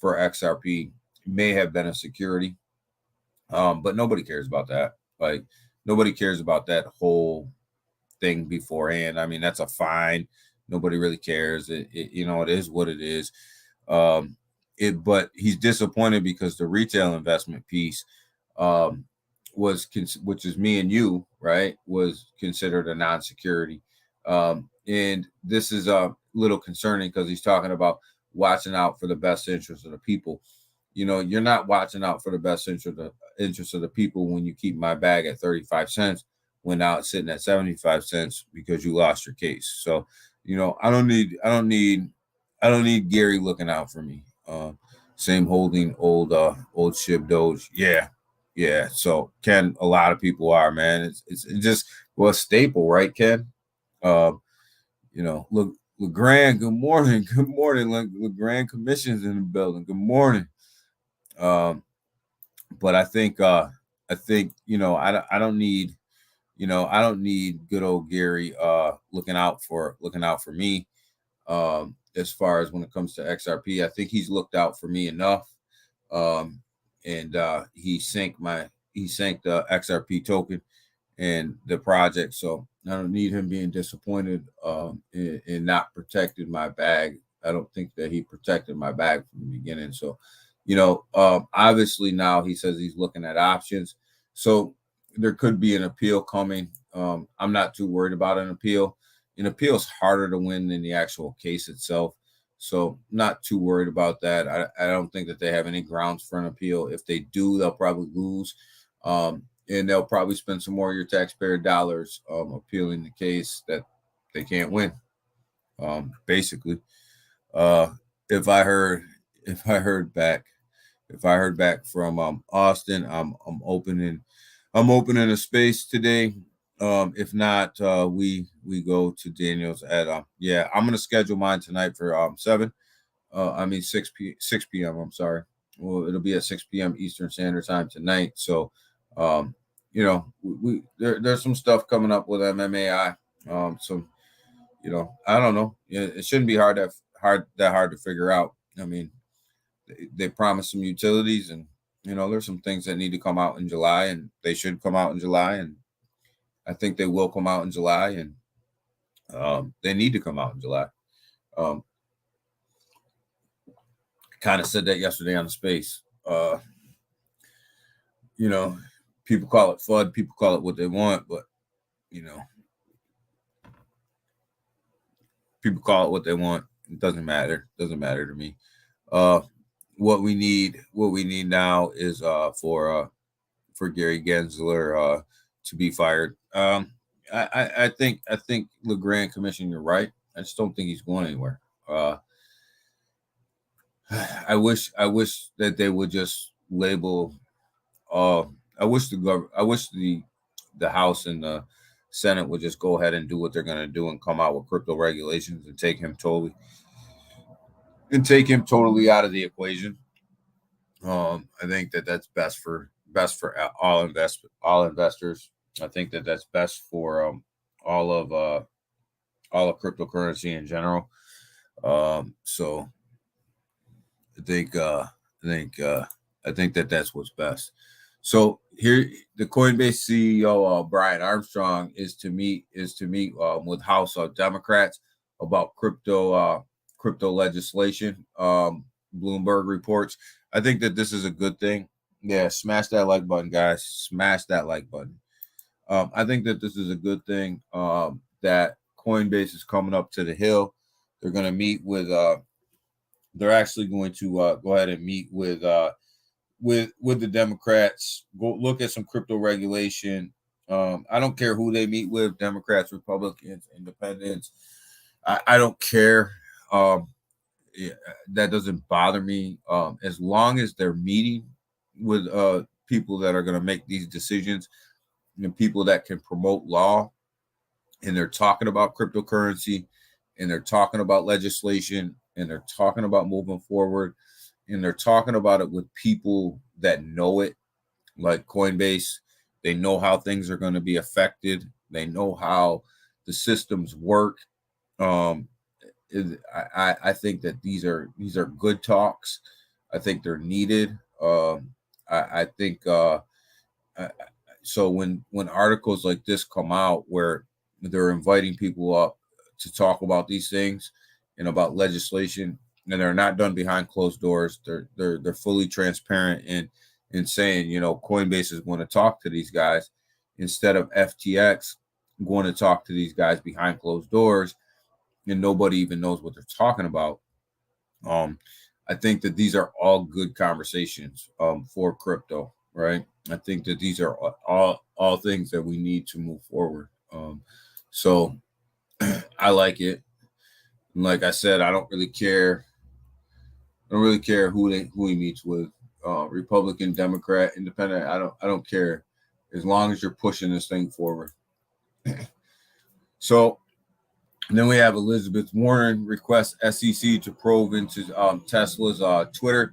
for XRP may have been a security, but nobody cares about that. Like, nobody cares about that whole thing beforehand. I mean, that's a fine. Nobody really cares. It is what it is. But he's disappointed because the retail investment piece, which is me and you, right, was considered a non-security. And this is a little concerning because he's talking about watching out for the best interest of the people. You're not watching out for the best interest of the people when you keep my bag at 35 cents when now it's sitting at 75 cents because you lost your case. So, I don't need Gary looking out for me. Same holding old Shib Doge. Yeah. So Ken, a lot of people are, man. It's just a staple, right, Ken? Look, LeGrand, good morning. Good morning. LeGrand Commission's in the building. Good morning. But I think I don't need good old Gary looking out for me. As far as when it comes to XRP, I think he's looked out for me enough. And he sank the XRP token and the project. So I don't need him being disappointed and not protected my bag. I don't think that he protected my bag from the beginning. So, obviously now he says he's looking at options. So there could be an appeal coming. I'm not too worried about an appeal. An appeal is harder to win than the actual case itself. So not too worried about that. I don't think that they have any grounds for an appeal. If they do, they'll probably lose. And they'll probably spend some more of your taxpayer dollars appealing the case that they can't win. Basically, if I heard back from Austin, I'm opening a space today. If not, we go to Daniel's at I'm gonna schedule mine tonight for 6 p.m. I'm sorry. Well, it'll be at 6 p.m. Eastern Standard Time tonight. So there's some stuff coming up with MMAI. I don't know. It shouldn't be hard to figure out. I mean, they promised some utilities, and there's some things that need to come out in July, and they should come out in July, and I think they will come out in July, and they need to come out in July. Kind of said that yesterday on the space. People call it FUD, people call it what they want, but people call it what they want. It doesn't matter. It doesn't matter to me. What we need now is for Gary Gensler to be fired. I think LeGrand Commission, you're right. I just don't think he's going anywhere. I wish that they would just label. I wish the House and the Senate would just go ahead and do what they're going to do and come out with crypto regulations and take him totally out of the equation. I think that's best for all investors. I think that's best for all of cryptocurrency in general. So I think that's what's best. So here, the Coinbase CEO Brian Armstrong is to meet with House Democrats about crypto legislation. Bloomberg reports. I think that this is a good thing. Yeah, smash that like button, guys. Smash that like button. I think that this is a good thing. That Coinbase is coming up to the Hill. They're going to meet with. They're actually going to go ahead and meet with the Democrats. Go look at some crypto regulation. I don't care who they meet with, Democrats, Republicans, Independents. I don't care. that doesn't bother me. As long as they're meeting with people that are going to make these decisions and people that can promote law, and they're talking about cryptocurrency, and they're talking about legislation, and they're talking about moving forward, and they're talking about it with people that know it, like Coinbase. They know how things are going to be affected. They know how the systems work. I think that these are good talks. I think they're needed. I think so. When articles like this come out where they're inviting people up to talk about these things and about legislation, and they're not done behind closed doors. They're fully transparent in saying, Coinbase is going to talk to these guys instead of FTX going to talk to these guys behind closed doors, and nobody even knows what they're talking about. I think that these are all good conversations for crypto, right? I think that these are all things that we need to move forward. So I like it. And like I said, I don't really care. I don't really care who he meets with, Republican, Democrat, Independent. I don't care, as long as you're pushing this thing forward. So then we have Elizabeth Warren requests SEC to probe into Tesla's Twitter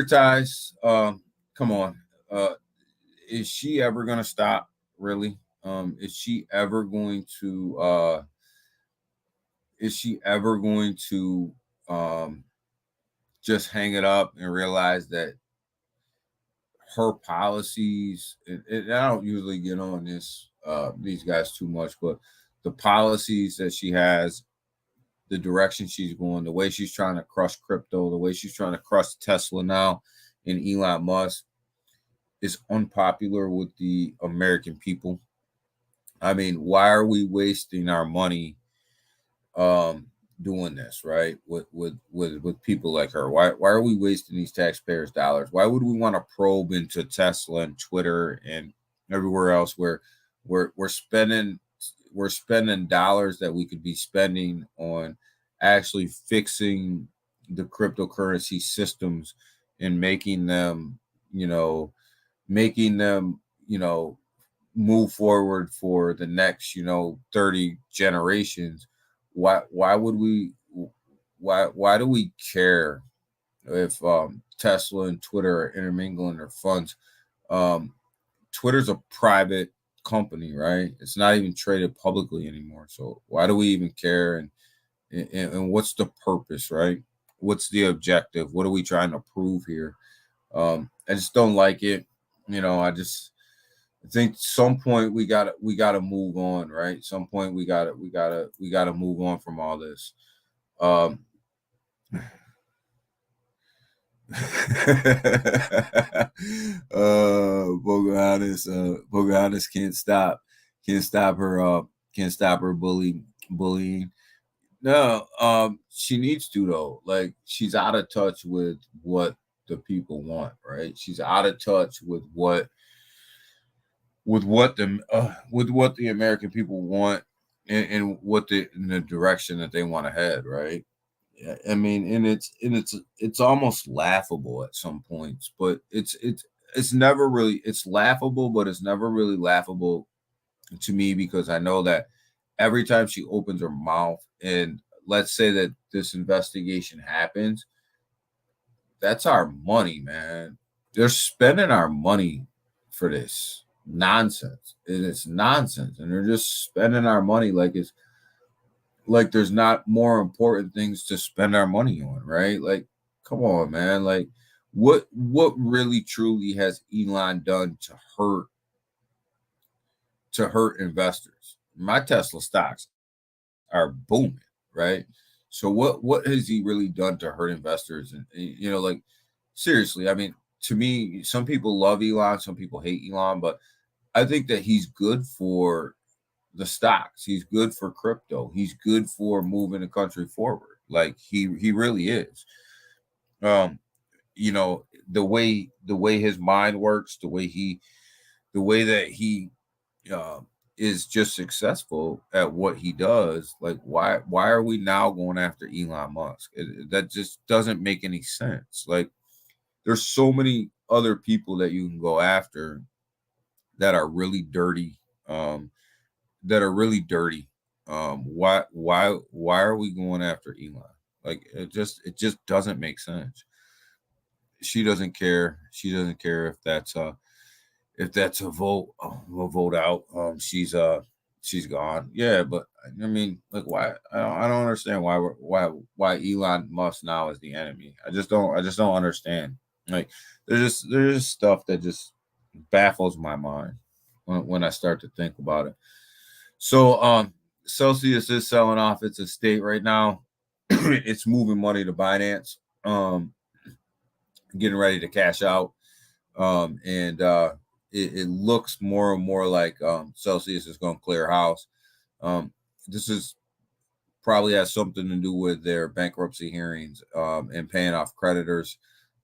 ties. Come on, is she ever going to stop? Really? Is she ever going to? Just hang it up and realize that her policies? And I don't usually get on these guys too much, but the policies that she has, the direction she's going, the way she's trying to crush crypto, the way she's trying to crush Tesla now and Elon Musk is unpopular with the American people. I mean, why are we wasting our money doing this, right? With people like her? Why are we wasting these taxpayers' dollars? Why would we want to probe into Tesla and Twitter and everywhere else where we're spending dollars that we could be spending on actually fixing the cryptocurrency systems and making them move forward for the next 30 generations? Why do we care if Tesla and Twitter are intermingling their funds? Twitter's a private company, right? It's not even traded publicly anymore. So why do we even care? And what's the purpose, right? What's the objective? What are we trying to prove here? I just don't like it. I think some point we gotta move on, right? Some point we gotta move on from all this. Pocahontas can't stop her bullying. No, she needs to though. Like, she's out of touch with what the people want, right? She's out of touch with what the American people want, and in the direction that they want to head, right? I mean, and it's almost laughable at some points, but it's never really, it's laughable, but it's never really laughable to me, because I know that every time she opens her mouth, and let's say that this investigation happens, that's our money, man. They're spending our money for this nonsense, and it's nonsense, and they're just spending our money like there's not more important things to spend our money on, right? Like, come on, man. Like, what really truly has Elon done to hurt investors? My Tesla stocks are booming, right? So what has he really done to hurt investors? And like, seriously, I mean, to me, some people love Elon, some people hate Elon, but I think that he's good for the stocks. He's good for crypto. He's good for moving the country forward. Like, he really is. The way his mind works, the way that he is just successful at what he does, like why are we now going after Elon Musk? That just doesn't make any sense. Like there's so many other people that you can go after that are really dirty, um, that are really dirty. Why are we going after Elon? Like it just doesn't make sense. She doesn't care. She doesn't care if that's a vote out. She's gone. Yeah, but I mean, like, why? I don't understand why Elon Musk now is the enemy. I just don't understand. Like, there's just stuff that just baffles my mind when I start to think about it. So, Celsius is selling off its estate right now. It's moving money to Binance. Getting ready to cash out. And it looks more and more like Celsius is going to clear house. This is probably has something to do with their bankruptcy hearings and paying off creditors.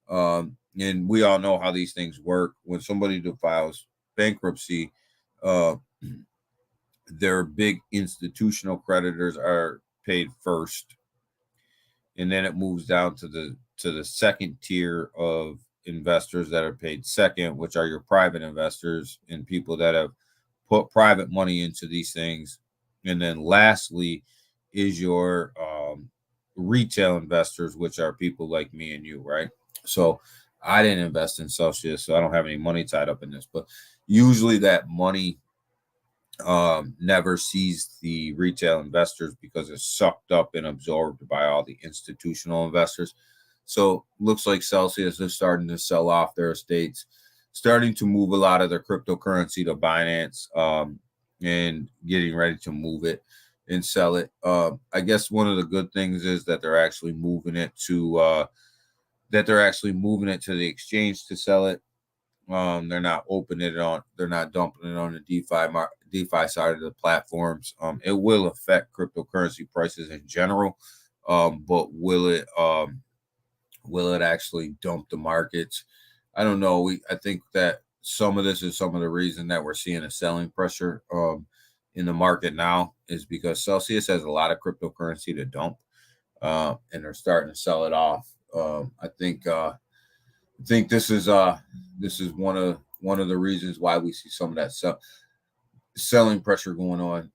And we all know how these things work. When somebody files bankruptcy, uh, their big institutional creditors are paid first, and then it moves down to the second tier of investors that are paid second, which are your private investors and people that have put private money into these things. And then lastly is your retail investors, which are people like me and you, right? So I didn't invest in Celsius, so I don't have any money tied up in this, but usually that money never sees the retail investors because it's sucked up and absorbed by all the institutional investors. So looks like Celsius is starting to sell off their estates, starting to move a lot of their cryptocurrency to Binance, and getting ready to move it and sell it. I guess one of the good things is that they're actually moving it to the exchange to sell it. They're not opening it on. They're not dumping it on the DeFi side of the platforms. It will affect cryptocurrency prices in general, but will it actually dump the markets? I don't know. I think that some of this is some of the reason that we're seeing a selling pressure in the market now is because Celsius has a lot of cryptocurrency to dump, and they're starting to sell it off. I think this is one of the reasons why we see some of that selling pressure going on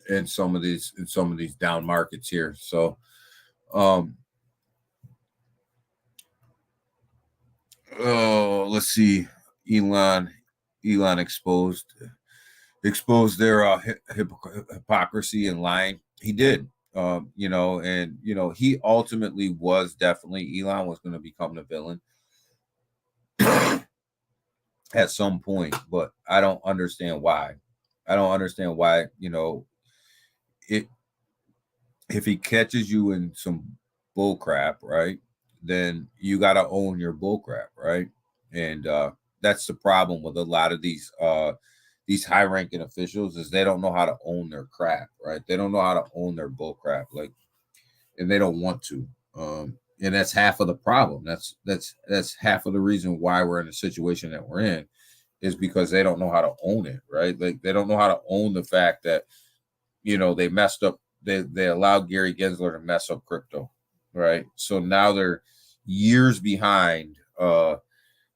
in some of these down markets here. So let's see. Elon exposed their hypocrisy and lying. He did. He ultimately was definitely Elon was going to become the villain at some point, but I don't understand why. It if he catches you in some bull crap, right? Then you got to own your bull crap, right? And that's the problem with a lot of these high-ranking officials is they don't know how to own their crap, right? They don't know how to own their bull crap, like, and they don't want to. And that's half of the problem. That's half of the reason why we're in the situation that we're in, is because they don't know how to own it, right? Like they don't know how to own the fact that they messed up. They allowed Gary Gensler to mess up crypto, right? So now they're years behind. They're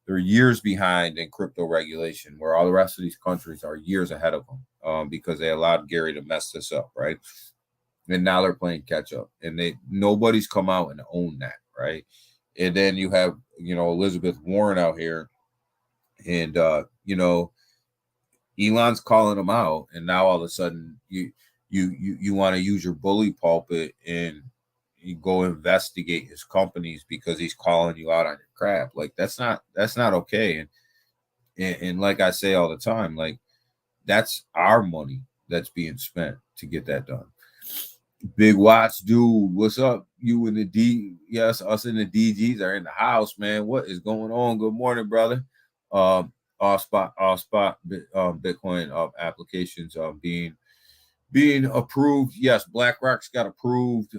years behind in crypto regulation, where all the rest of these countries are years ahead of them because they allowed Gary to mess this up, right? And now they're playing catch up, and nobody's come out and owned that, right? And then you have Elizabeth Warren out here, and Elon's calling them out, and now all of a sudden you want to use your bully pulpit and you go investigate his companies because he's calling you out on your crap. Like that's not okay. And like I say all the time, like that's our money that's being spent to get that done. Big Watts, dude, what's up? You in the D? Yes, us in the DGs are in the house, man. What is going on? Good morning, brother. All spot Bitcoin applications being approved. Yes, BlackRock's got approved.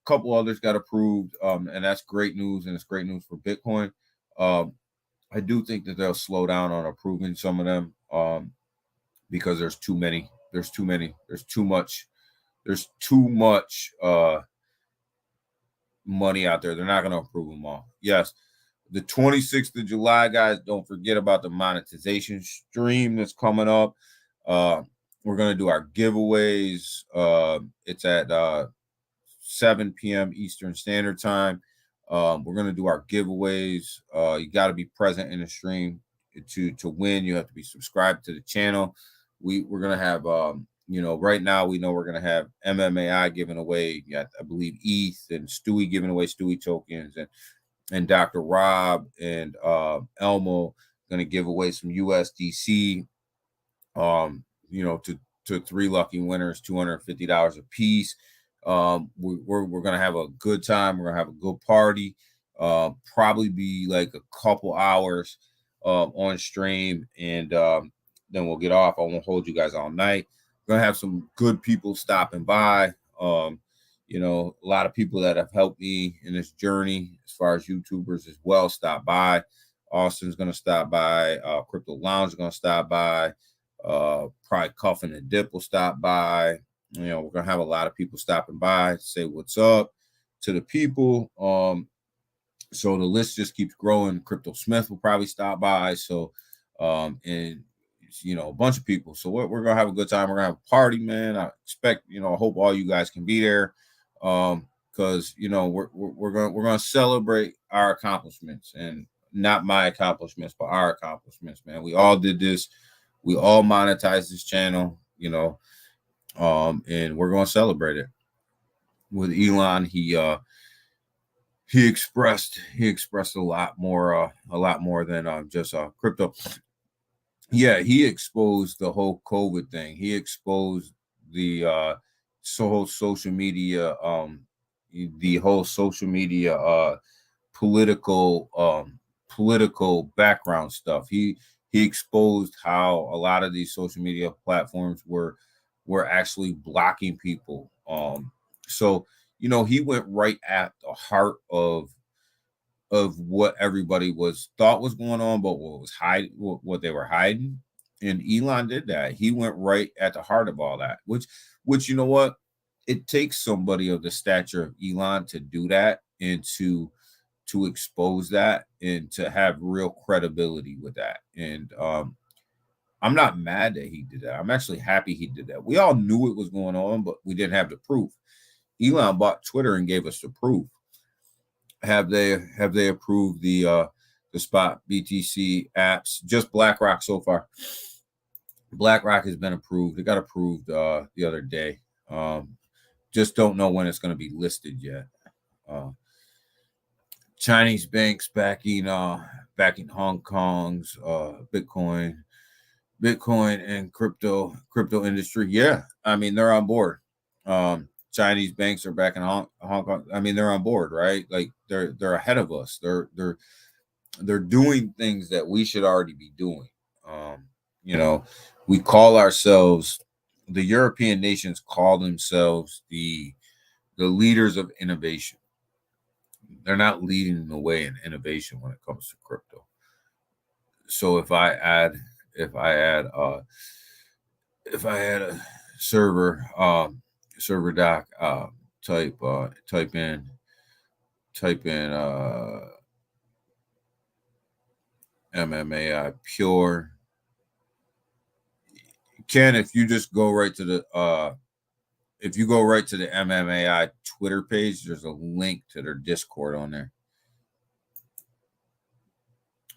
Couple others got approved, and that's great news, and it's great news for Bitcoin. I do think that they'll slow down on approving some of them because there's too many there's too many. There's too much. There's too much money out there. They're not going to approve them all. Yes, the 26th of July, guys. Don't forget about the monetization stream that's coming up. We're going to do our giveaways. It's at 7 p.m. Eastern Standard Time. We're going to do our giveaways. You got to be present in the stream to win. You have to be subscribed to the channel. We're going to have, right now we know we're going to have MMAI giving away, I believe, ETH, and Stewie giving away Stewie tokens, and Dr. Rob and Elmo going to give away some USDC, to 3 lucky winners, $250 a piece. We're going to have a good time. We're going to have a good party. Probably be like a couple hours on stream, and then we'll get off. I won't hold you guys all night. We're going to have some good people stopping by. A lot of people that have helped me in this journey as far as YouTubers as well stop by. Austin's going to stop by. Crypto Lounge is going to stop by. Probably Cuffin and Dip will stop by. We're going to have a lot of people stopping by to say what's up to the people. So the list just keeps growing. Crypto Smith will probably stop by. So, and a bunch of people. So we're going to have a good time. We're going to have a party, man. I expect, I hope all you guys can be there. Cause we're going to celebrate our accomplishments, and not my accomplishments, but our accomplishments, man. We all did this. We all monetized this channel, and we're going to celebrate it. With Elon, he expressed a lot more than just crypto. Yeah, he exposed the whole COVID thing. He exposed the whole social media, political background stuff. He exposed how a lot of these social media platforms were actually blocking people. So he went right at the heart of what everybody thought was going on, but what they were hiding. And Elon did that. He went right at the heart of all that, which it takes somebody of the stature of Elon to do that, and to expose that, and to have real credibility with that. And I'm not mad that he did that. I'm actually happy he did that. We all knew it was going on, but we didn't have the proof. Elon bought Twitter and gave us the proof. Have they approved the spot BTC apps? Just BlackRock so far. BlackRock has been approved. It got approved the other day. Just don't know when it's going to be listed yet. Chinese banks backing Hong Kong's Bitcoin and crypto industry. Yeah, I mean, they're on board. Chinese banks are back in Hong Kong. I mean, they're on board, right? Like they're ahead of us. They're doing things that we should already be doing. We call ourselves, the European nations call themselves the leaders of innovation. They're not leading the way in innovation when it comes to crypto. So if I add a server doc, type in MMAI Pure. Ken, if you just go right to the MMAI Twitter page, there's a link to their Discord on there.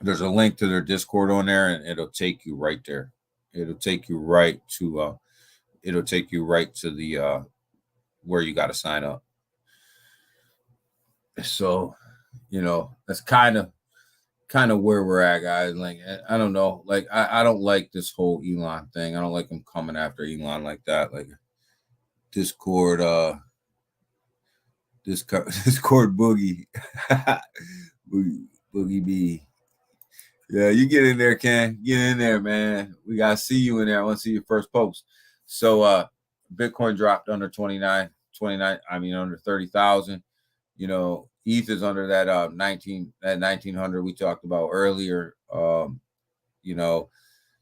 There's a link to their Discord on there, and it'll take you right there. It'll take you right to the where you got to sign up. So, that's kind of where we're at, guys. Like, I don't know. Like, I don't like this whole Elon thing. I don't like them coming after Elon like that. Like, Discord Boogie. Boogie B. Yeah, you get in there, Ken. Get in there, man. We gotta see you in there. I want to see your first post. So Bitcoin dropped under 29, under 30,000. ETH is under that 1900 we talked about earlier.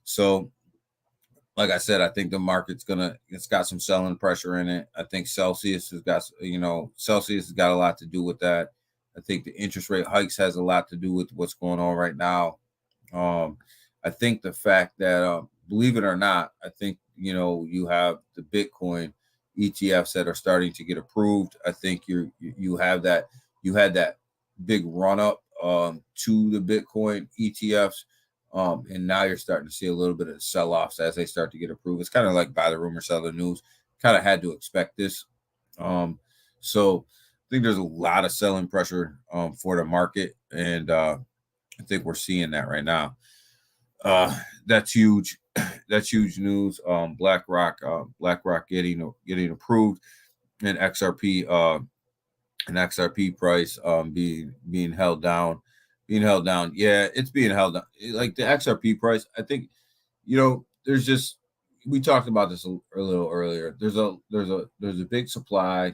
So like I said, I think the market's it's got some selling pressure in it. I think Celsius has got, Celsius has got a lot to do with that. I think the interest rate hikes has a lot to do with what's going on right now. Um, I think the fact that, believe it or not, I think, you have the Bitcoin ETFs that are starting to get approved. I think you have that, you had that big run up to the Bitcoin ETFs. And now you're starting to see a little bit of sell offs as they start to get approved. It's kind of like buy the rumor, sell the news. Kind of had to expect this. So I think there's a lot of selling pressure for the market, and I think we're seeing that right now. That's huge. That's huge news. BlackRock getting approved, and XRP price being held down. Yeah, it's being held down. Like the XRP price, I think, there's just, we talked about this a little earlier. There's a big supply,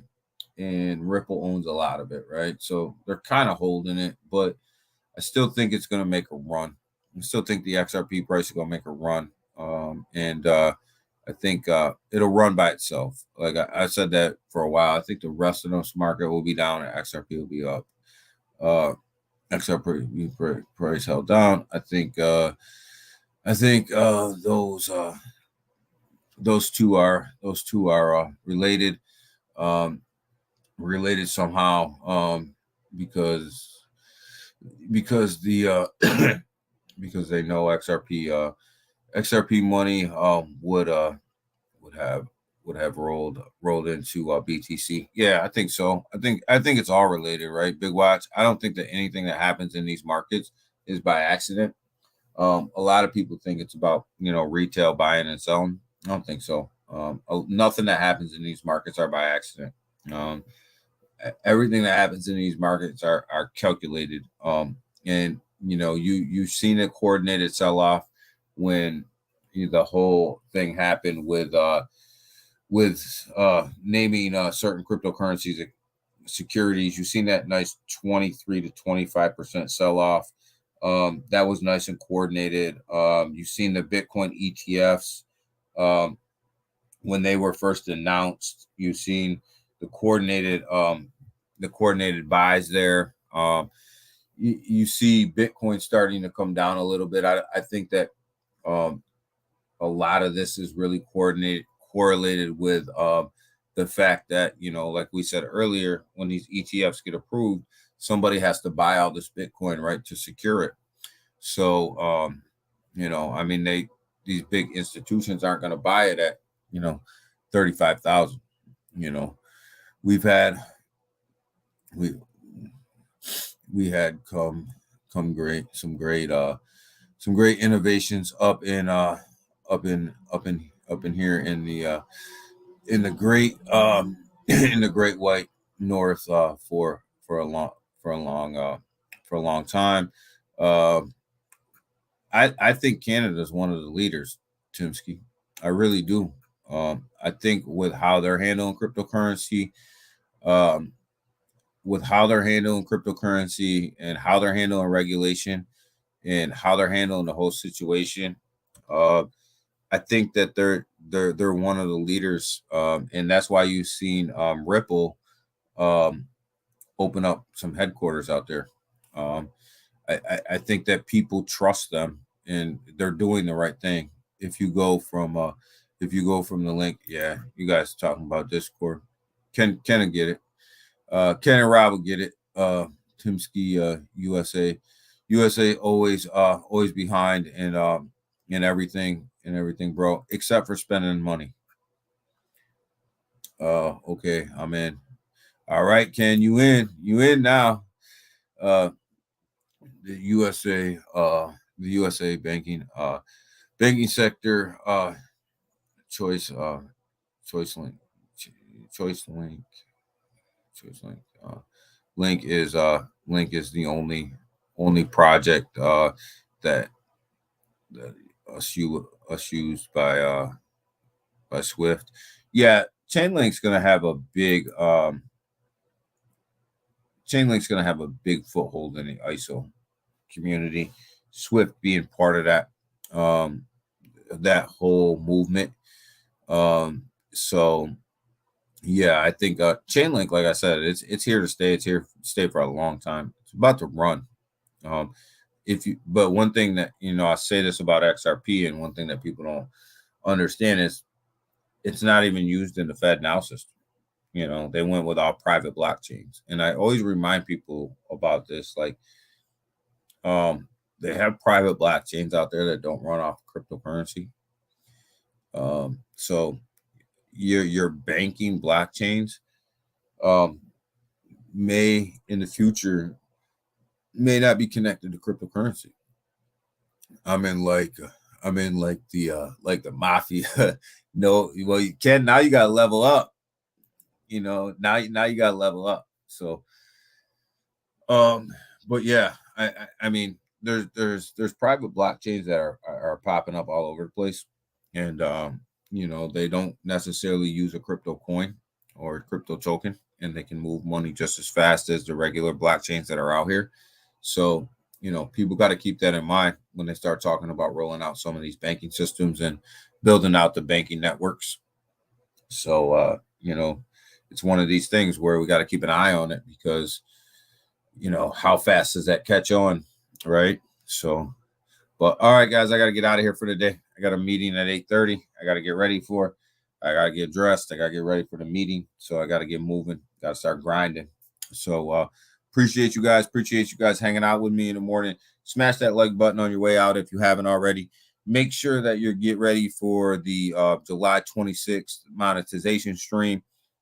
and Ripple owns a lot of it, right? So they're kind of holding it, but I still think it's going to make a run. I still think the XRP price is going to make a run, and I think it'll run by itself. Like I said that for a while. I think the rest of this market will be down, and XRP will be up. XRP price held down. I think those two are related, related somehow, because the because they know XRP money would have rolled into BTC. Yeah, I think so. I think it's all related, right? Big Watch. I don't think that anything that happens in these markets is by accident. A lot of people think it's about retail buying and selling. I don't think so. Nothing that happens in these markets are by accident. Everything that happens in these markets are calculated. And you've seen a coordinated sell off when the whole thing happened with naming certain cryptocurrencies securities. You've seen that nice 23 to 25% sell off. That was nice and coordinated. You've seen the Bitcoin ETFs when they were first announced. You've seen the coordinated buys there. You see Bitcoin starting to come down a little bit. I think that a lot of this is really correlated with the fact that, like we said earlier, when these ETFs get approved, somebody has to buy all this Bitcoin, right, to secure it. So, I mean, these big institutions aren't going to buy it at, 35,000. We've had some great innovations up in here in the great in the Great White North for a long time. I think Canada is one of the leaders, Timsky. I really do. I think with how they're handling cryptocurrency, and how they're handling regulation, and how they're handling the whole situation, I think that they're one of the leaders, and that's why you've seen Ripple open up some headquarters out there. I think that people trust them, and they're doing the right thing. If you go from the link, yeah, you guys talking about Discord, Ken will get it. Ken and Rob will get it. Timsky, USA always behind, and everything, bro, except for spending money. Okay, I'm in. All right, Ken, you in now. The USA banking sector, choice link link is the only project that used by Swift. Yeah, Chainlink's gonna have a big foothold in the ISO community. Swift being part of that. that whole movement. So yeah, I think Chainlink, like I said, it's here to stay. It's here to stay for a long time. It's about to run. But one thing that I say this about XRP, and one thing that people don't understand is it's not even used in the FedNow system. They went with all private blockchains, and I always remind people about this. Like, they have private blockchains out there that don't run off cryptocurrency. So your banking blockchains may in the future may not be connected to cryptocurrency. I'm in like the mafia. No, well, you can now. You gotta level up. Now you gotta level up. So, but yeah, I mean, there's private blockchains that are popping up all over the place, and they don't necessarily use a crypto coin or a crypto token, and they can move money just as fast as the regular blockchains that are out here. So, people got to keep that in mind when they start talking about rolling out some of these banking systems and building out the banking networks. So, it's one of these things where we got to keep an eye on it because, how fast does that catch on, right? So, but all right, guys, I got to get out of here for the day. I got a meeting at 8:30. I got to get ready for. I got to get dressed. I got to get ready for the meeting. So I got to get moving. Got to start grinding. So appreciate you guys. Appreciate you guys hanging out with me in the morning. Smash that like button on your way out if you haven't already. Make sure that you get ready for the July 26th monetization stream.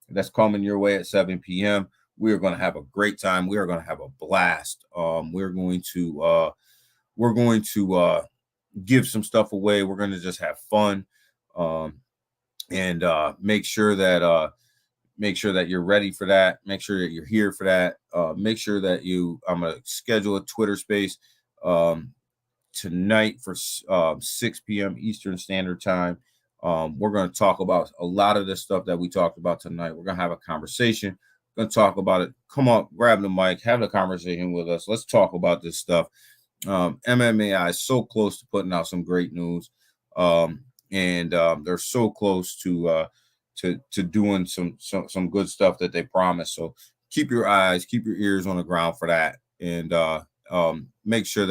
That's coming your way at 7 p.m. We are going to have a great time. We are going to have a blast. We're going to give some stuff away. We're going to just have fun, and make sure that you're ready for that. Make sure that you're here for that. Make sure that I'm going to schedule a Twitter space tonight for 6 p.m. Eastern Standard Time. We're going to talk about a lot of the stuff that we talked about tonight. We're going to have a conversation. We're going to talk about it. Come on, grab the mic, have a conversation with us. Let's talk about this stuff. MMAI is so close to putting out some great news, and they're so close to doing some good stuff that they promised. So keep your eyes, keep your ears on the ground for that, and make sure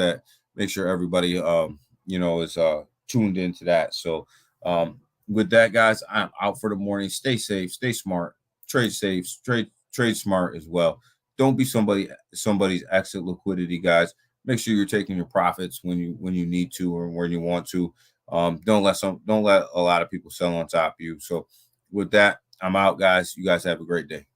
everybody is tuned into that. So with that, guys, I'm out for the morning. Stay safe, stay smart, trade safe, trade smart as well. Don't be somebody's exit liquidity, guys. Make sure you're taking your profits when you need to or when you want to. Don't let a lot of people sell on top of you. So with that, I'm out, guys. You guys have a great day.